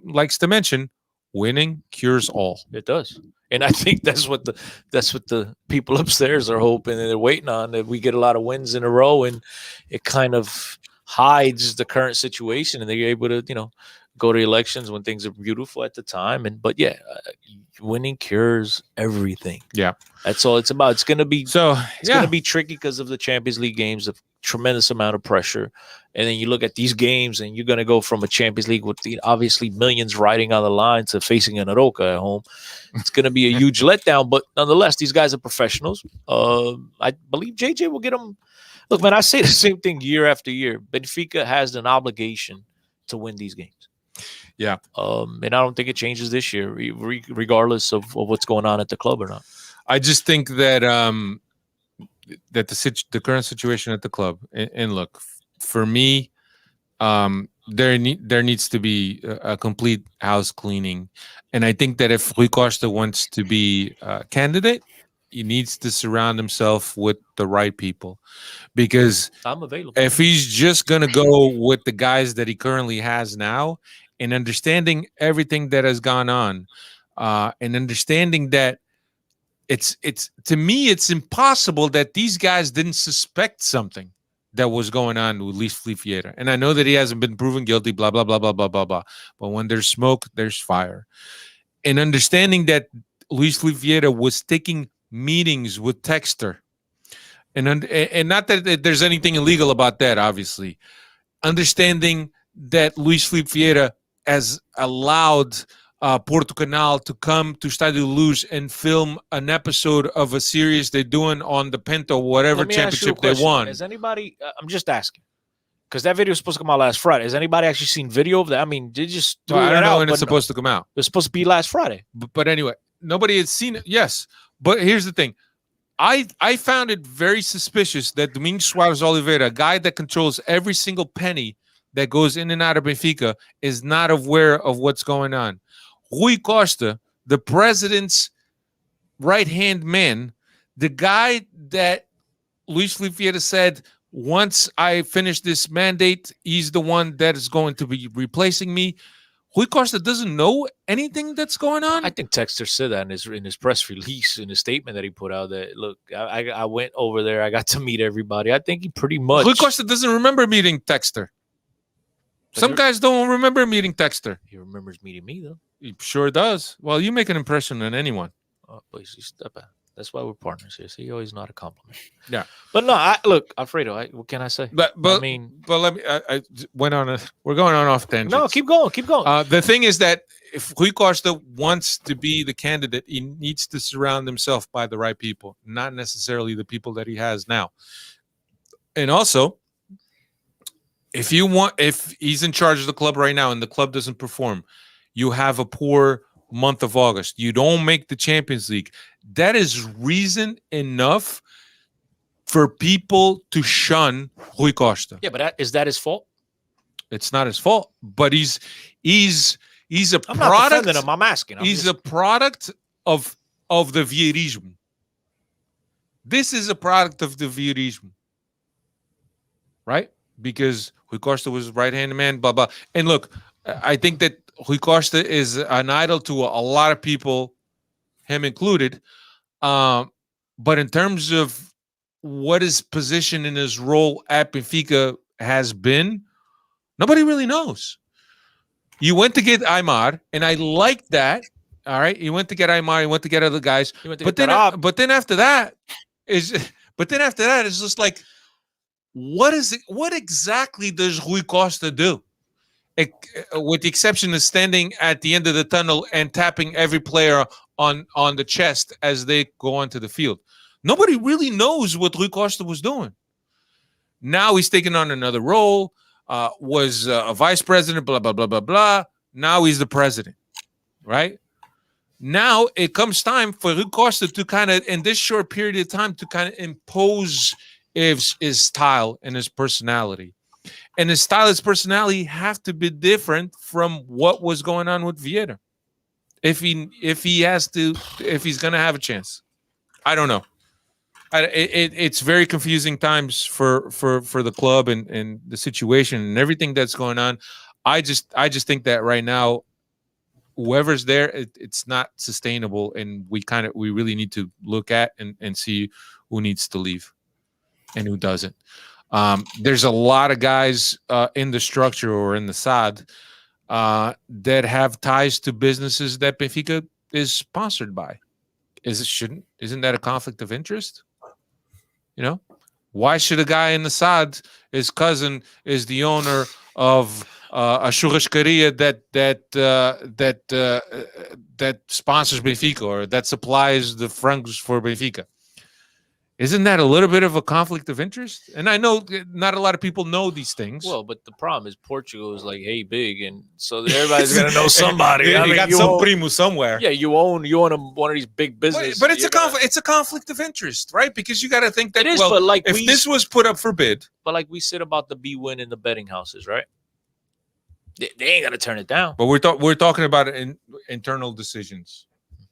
likes to mention, winning cures all. It does. And I think that's what the people upstairs are hoping and they're waiting on, that we get a lot of wins in a row, and it kind of hides the current situation, and they're able to, go to elections when things are beautiful at the time. But winning cures everything. Yeah, that's all it's about. It's going to be going to be tricky because of the Champions League games, a tremendous amount of pressure. And then you look at these games, and you're going to go from a Champions League with obviously millions riding on the line to facing an Aroca at home. It's going to be a huge letdown. But nonetheless, these guys are professionals. I believe JJ will get them. Look, man, I say the same thing year after year. Benfica has an obligation to win these games. Yeah. And I don't think it changes this year, regardless of what's going on at the club or not. I just think that the current situation at the club, and look, for me, there needs to be a complete house cleaning. And I think that if Rui Costa wants to be a candidate, he needs to surround himself with the right people, because I'm available. If he's just going to go with the guys that he currently has now, and understanding everything that has gone on, and understanding that it's to me, it's impossible that these guys didn't suspect something that was going on with Luis Filipe. And I know that he hasn't been proven guilty, blah, blah, blah, blah, blah, blah, blah. But when there's smoke, there's fire. And understanding that Luis Filipe was taking meetings with Texter, and not that there's anything illegal about that, obviously. Understanding that Luis Filipe has allowed Porto Canal to come to Estádio Luz and film an episode of a series they're doing on the Pinto, whatever championship they won. Has anybody, I'm just asking, because that video was supposed to come out last Friday. Has anybody actually seen video of that? I mean, they just threw I that don't know out, when it's but supposed to come out. It's supposed to be last Friday. But anyway, nobody had seen it. Yes. But here's the thing. I found it very suspicious that Domingos Soares Oliveira, a guy that controls every single penny that goes in and out of Benfica, is not aware of what's going on. Rui Costa, the president's right-hand man, the guy that Luis Filipe said, once I finish this mandate, he's the one that is going to be replacing me. Rui Costa doesn't know anything that's going on. I think Texter said that in his press release, in his statement that he put out, that, look, I went over there, I got to meet everybody. I think he pretty much... Rui Costa doesn't remember meeting Texter. Some guys don't remember meeting Texter. He remembers meeting me, though. He sure does. Well, you make an impression on anyone. Oh, please, you step back. That's why we're partners here. So you always not a compliment. Yeah, but no, look, Alfredo. what can I say? But I mean, but let me. I went on we're going on off tangents. No, keep going. The thing is that if Rui Costa wants to be the candidate, he needs to surround himself by the right people, not necessarily the people that he has now. And also, if he's in charge of the club right now and the club doesn't perform, you have a poor month of August. You don't make the Champions League. That is reason enough for people to shun Rui Costa. Yeah, but is that his fault? It's not his fault, but he's a I'm not product. defending him. I'm asking. He's a product of the Vieirismo. This is a product of the Vieirismo, right? Because Rui Costa was right-handed man, blah blah. And look, I think that Rui Costa is an idol to a lot of people, him included. But in terms of what his position in his role at Benfica has been, nobody really knows. You went to get Aymar, and I like that. All right, you went to get Aymar, you went to get other guys, but then after that it's just like, what exactly does Rui Costa do? With the exception of standing at the end of the tunnel and tapping every player on the chest as they go onto the field. Nobody really knows what Rui Costa was doing. Now he's taking on another role, was a vice president, blah, blah, blah, blah, blah. Now he's the president, right? Now it comes time for Rui Costa to kind of, in this short period of time, to kind of impose his style and his personality. And his style, his personality have to be different from what was going on with Vieira. If he's going to have a chance. I don't know. It's very confusing times for the club and the situation and everything that's going on. I just think that right now, whoever's there, it's not sustainable, and we really need to look at and see who needs to leave and who doesn't. There's a lot of guys in the structure or in the SAD that have ties to businesses that Benfica is sponsored by. Isn't that a conflict of interest? You know, why should a guy in the SAD, his cousin is the owner of a churrascaria that sponsors Benfica or that supplies the frangos for Benfica? Isn't that a little bit of a conflict of interest? And I know not a lot of people know these things. Well, but the problem is Portugal is like, hey, big, and so everybody's gonna know somebody. You got some primo somewhere. Yeah, you own one of these big businesses. But it's a conflict of interest, right? Because you got to think that, it is, but like if this was put up for bid, but like we said about the B-win in the betting houses, right? They ain't gonna turn it down. But we're talking about internal decisions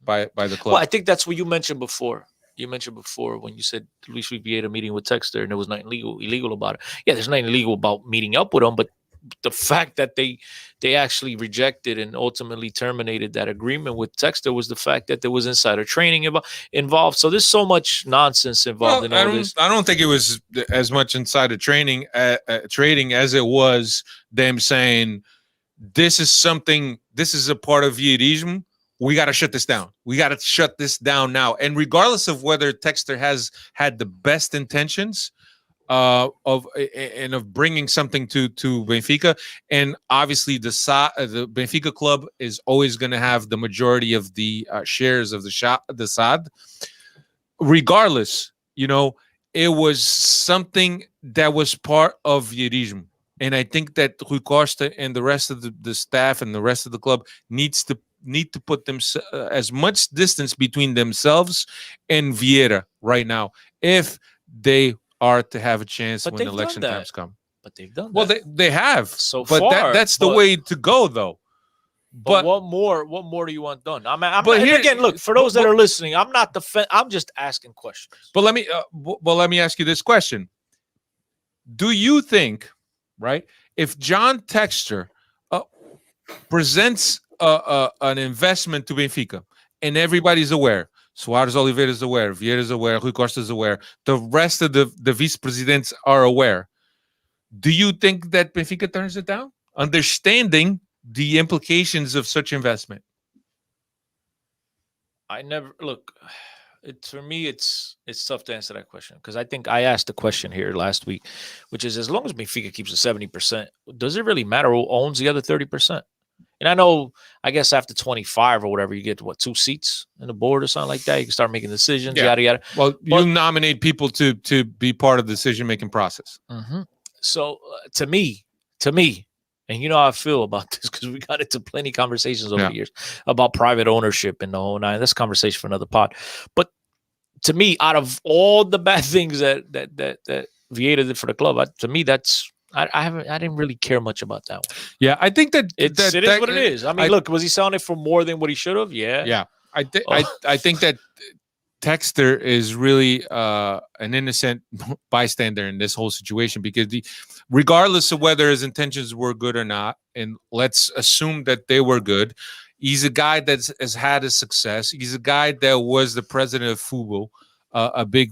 by the club. Well, I think that's what you mentioned before. You mentioned before when you said Luis Vieira meeting with Texter and there was nothing illegal about it. Yeah, there's nothing illegal about meeting up with him, but the fact that they actually rejected and ultimately terminated that agreement with Texter was the fact that there was insider training involved. So there's so much nonsense involved in all this. I don't think it was as much insider trading as it was them saying, this is a part of Vieirismo. We got to shut this down. We got to shut this down now. And regardless of whether Texter has had the best intentions of bringing something to Benfica, and obviously the Benfica club is always going to have the majority of the shares of the SAD. Regardless, it was something that was part of Vieirismo. And I think that Rui Costa and the rest of the staff and the rest of the club need to put them as much distance between themselves and Vieira right now, if they are to have a chance when election times come. But they've done that. Well, they have so but far. That's the way to go, though. But what more do you want done? Again, look, for those that are listening, I'm not I'm just asking questions. But let me ask you this question: do you think, right, if John Texter presents an investment to Benfica, and everybody's aware, Soares Oliveira is aware, Vieira is aware, Rui Costa is aware, the rest of the vice-presidents are aware, do you think that Benfica turns it down, understanding the implications of such investment? For me, it's tough to answer that question, because I think I asked the question here last week, which is, as long as Benfica keeps the 70%, does it really matter who owns the other 30%? And I know, I guess after 25 or whatever, you get 2 seats in the board or something like that. You can start making decisions, yada yada. Well, you nominate people to be part of the decision-making process. Mm-hmm. So to me, to me, and you know how I feel about this because we got into plenty of conversations over Yeah. the years about private ownership and the whole nine. That's a conversation for another pod. But to me, out of all the bad things that Vieira did for the club, to me, that's I didn't really care much about that one. Yeah, I think that It is what it is. I mean, look, was he selling it for more than what he should have? Yeah. Yeah, I think Oh. I think that Texter is really an innocent bystander in this whole situation because regardless of whether his intentions were good or not, and let's assume that they were good, he's a guy that has had a success. He's a guy that was the president of Fubo, a big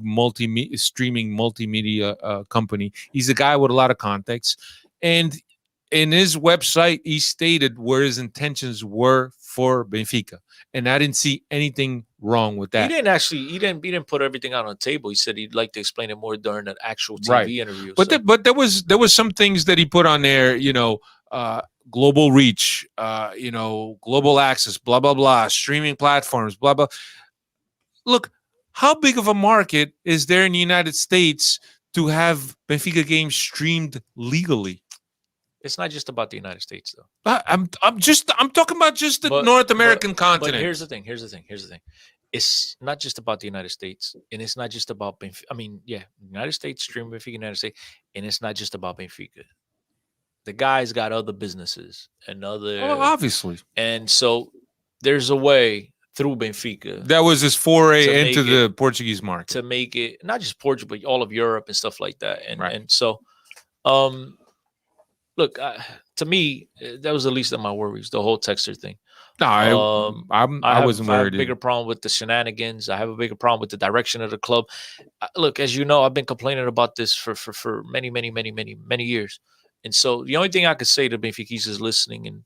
streaming multimedia company. He's a guy with a lot of context, and in his website, he stated where his intentions were for Benfica, and I didn't see anything wrong with that. He didn't put everything out on the table. He said he'd like to explain it more during an actual TV Right. interview. But so. but there was some things that he put on there, global reach, global access, blah blah blah, streaming platforms, blah blah. Look, how big of a market is there in the United States to have Benfica games streamed legally? It's not just about the United States, though. I'm talking about just the North American continent. But here's the thing. It's not just about the United States, and it's not just about Benfica. I mean, yeah, United States stream Benfica, United States, and it's not just about Benfica. The guy's got other businesses and other, obviously, and so there's a way through Benfica that was his foray to into make the it- Portuguese market. to make it not just Portugal, but all of Europe and stuff like that. And Right. and so, look, to me, that was the least of my worries. The whole Texter thing. No, I wasn't I have worried. a bigger problem with the shenanigans. I have a bigger problem with the direction of the club. Look, as you know, I've been complaining about this for many years. And so the only thing I could say to Benfiquistas listening and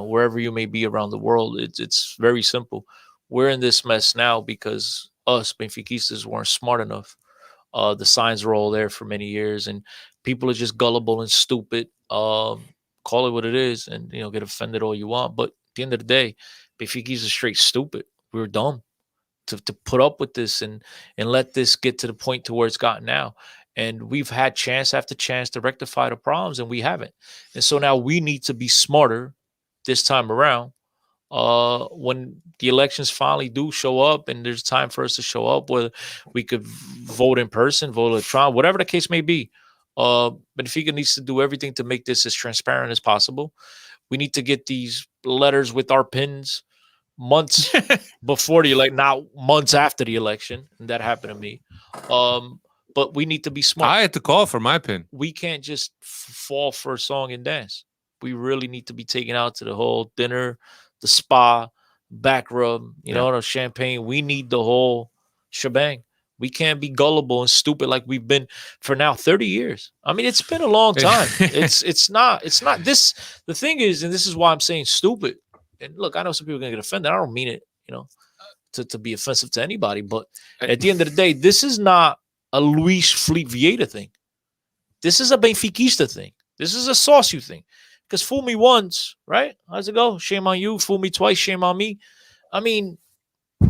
wherever you may be around the world, it's very simple. We're in this mess now because us Benfiquistas weren't smart enough. The signs were all there for many years, and people are just gullible and stupid. Call it what it is, and get offended all you want. But at the end of the day, Benfiquistas are straight stupid. We were dumb to put up with this and let this get to the point to where it's gotten now. And we've had chance after chance to rectify the problems, and we haven't. And so now we need to be smarter this time around. When the elections finally do show up and there's time for us to show up, whether we could vote in person, vote electronic, whatever the case may be, Benfica needs to do everything to make this as transparent as possible. We need to get these letters with our pins months before the election, not months after the election. And that happened to me. But we need to be smart. I had to call for my pin. We can't just fall for a song and dance. We really need to be taken out to the whole dinner, the spa, back rub, the champagne. We need the whole shebang. We can't be gullible and stupid like we've been for now 30 years. I mean, it's been a long time. It's not this. The thing is, and this is why I'm saying stupid. And look, I know some people are gonna get offended. I don't mean it, to be offensive to anybody. But at the end of the day, this is not a Luis Felipe Vieira thing. This is a Benfiquista thing. This is a Sauce thing. Because fool me once, right? How's it go? Shame on you. Fool me twice. Shame on me. I mean,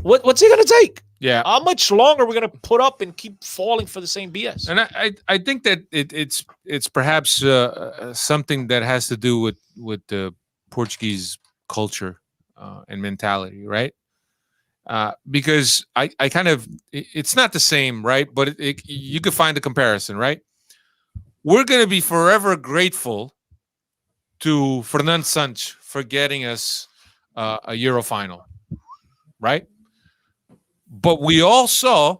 what's it gonna take? Yeah. How much longer are we gonna put up and keep falling for the same BS? And I think that it's perhaps something that has to do with the Portuguese culture and mentality, right? Because I kind of it's not the same, right? But you could find a comparison, right? We're going to be forever grateful to Fernando Santos for getting us a Euro final, right? But we all saw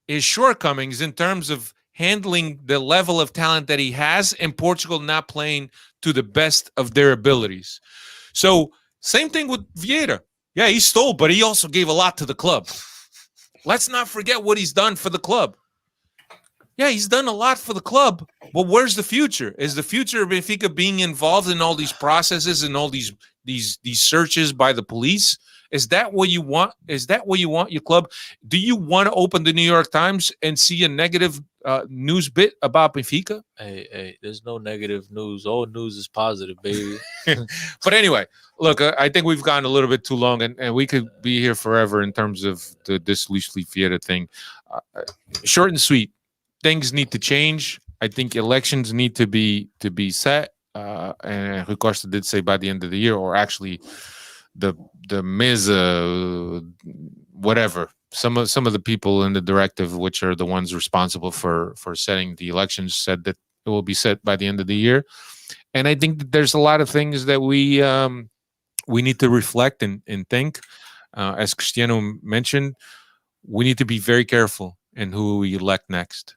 his shortcomings in terms of handling the level of talent that he has and Portugal not playing to the best of their abilities. So same thing with Vieira. Yeah, he stole, but he also gave a lot to the club. Let's not forget what he's done for the club. Yeah, he's done a lot for the club, but where's the future? Is the future of Benfica being involved in all these processes and all these searches by the police? Is that what you want? Is that what you want your club? Do you want to open the New York Times and see a negative news bit about Benfica? Hey, there's no negative news. All news is positive, baby. But anyway, look, I think we've gone a little bit too long, and we could be here forever in terms of this Luis Felipe Vieira thing. Short and sweet. Things need to change. I think elections need to be set. and Rui Costa did say by the end of the year, or actually the Mesa, whatever. Some of the people in the directive, which are the ones responsible for setting the elections, said that it will be set by the end of the year. And I think that there's a lot of things that we need to reflect and think. As Cristiano mentioned, we need to be very careful in who we elect next.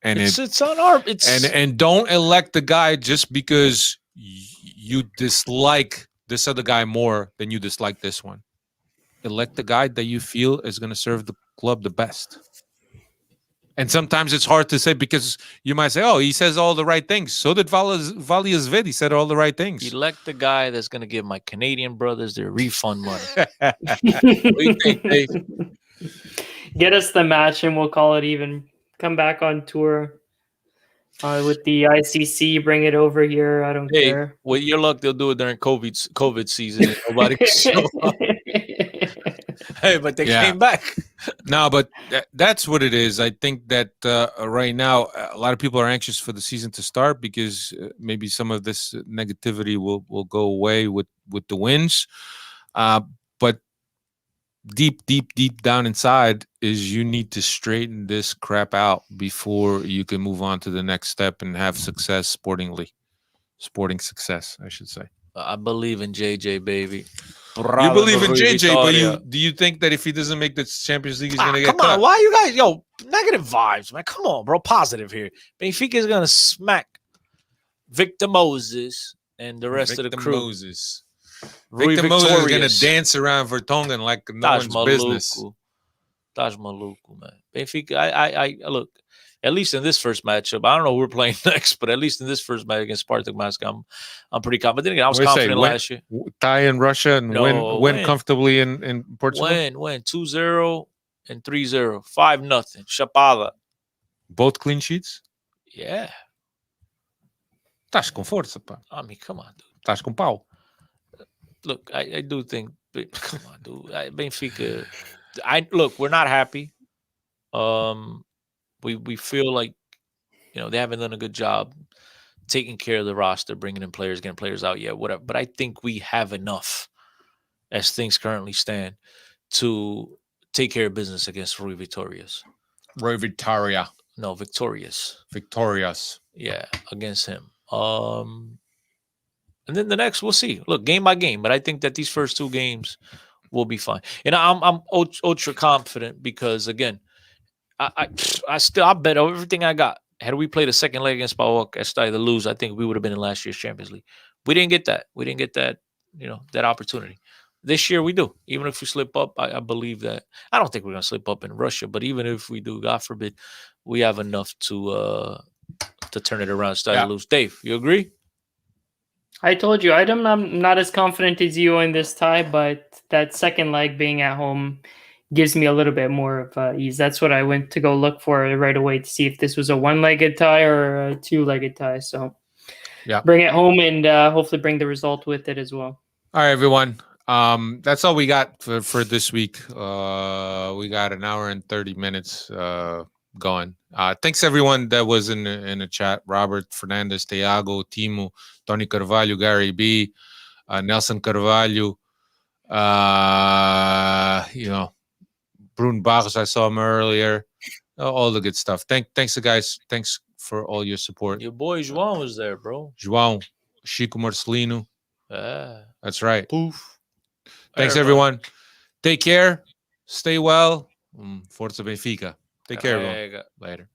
And it's on our and don't elect the guy just because you dislike this other guy more than you dislike this one. Elect the guy that you feel is going to serve the club the best. And sometimes it's hard to say because you might say, "Oh, he says all the right things." So did Valias Vid. He said all the right things. elect the guy that's going to give my Canadian brothers their refund money. What do you think, Dave? Get us the match and we'll call it even. Come back on tour with the ICC. Bring it over here. I don't Hey, care. with your luck, they'll do it during COVID season. And nobody can show up. Hey, but they Yeah. came back. No, but that's what it is. I think that right now a lot of people are anxious for the season to start because maybe some of this negativity will go away with the wins. But deep down inside is you need to straighten this crap out before you can move on to the next step and have success sporting success, I should say. I believe in JJ, baby. You believe in JJ, but do you think that if he doesn't make the Champions League, he's going to get come cut? on, why you guys, negative vibes, man? Come on, bro, positive here. Benfica is gonna smack Victor Moses and the rest of the crew. Moses. Rui Victor Moses is going to Victorious. dance around Vertonghen like no Taj one's business. Maluku. Taj Maluku, man. Benfica, I look, at least in this first matchup, I don't know who we're playing next, but at least in this first match against Spartak Moscow, I'm pretty confident. Again, I was What do you say, confident win- last year. Tie in Russia and No, win win. comfortably in Portugal. Win 2-0 and 3-0. 5-0. Chapada. Both clean sheets. Yeah. Estás com força, pá. I mean, come on, dude. Estás com pau. Look, I do think, come on, dude. Benfica, look, we're not happy. We feel like, they haven't done a good job taking care of the roster, bringing in players, getting players out yet, whatever. But I think we have enough, as things currently stand, to take care of business against Rui Victorious. Roy Victoria. No, Victorious. Victorious. Yeah, against him. And then the next, we'll see. Look, game by game. But I think that these first two games will be fine. And I'm ultra confident because, again, I bet everything I got. Had we played a second leg against PAOK and started to lose, I think we would have been in last year's Champions League. We didn't get that. We didn't get that, that opportunity. This year we do. Even if we slip up, I believe that. I don't think we're going to slip up in Russia, but even if we do, God forbid, we have enough to turn it around and start to lose. Dave, you agree? I told you, I'm not as confident as you in this tie, but that second leg being at home gives me a little bit more of ease. That's what I went to go look for right away to see if this was a one-legged tie or a two-legged tie. So bring it home and hopefully bring the result with it as well. All right, everyone. That's all we got for this week. We got an hour and 30 minutes going. Thanks everyone that was in the chat. Robert, Fernandez, Thiago, Timo, Tony Carvalho, Gary B, Nelson Carvalho, Brun Barros, I saw him earlier. All the good stuff. Thanks guys. Thanks for all your support. Your boy João was there, bro. João, Chico Marcelino. That's right. Poof. Thanks everyone. Take care. Stay well. Forza Benfica. Take care, everyone. Later.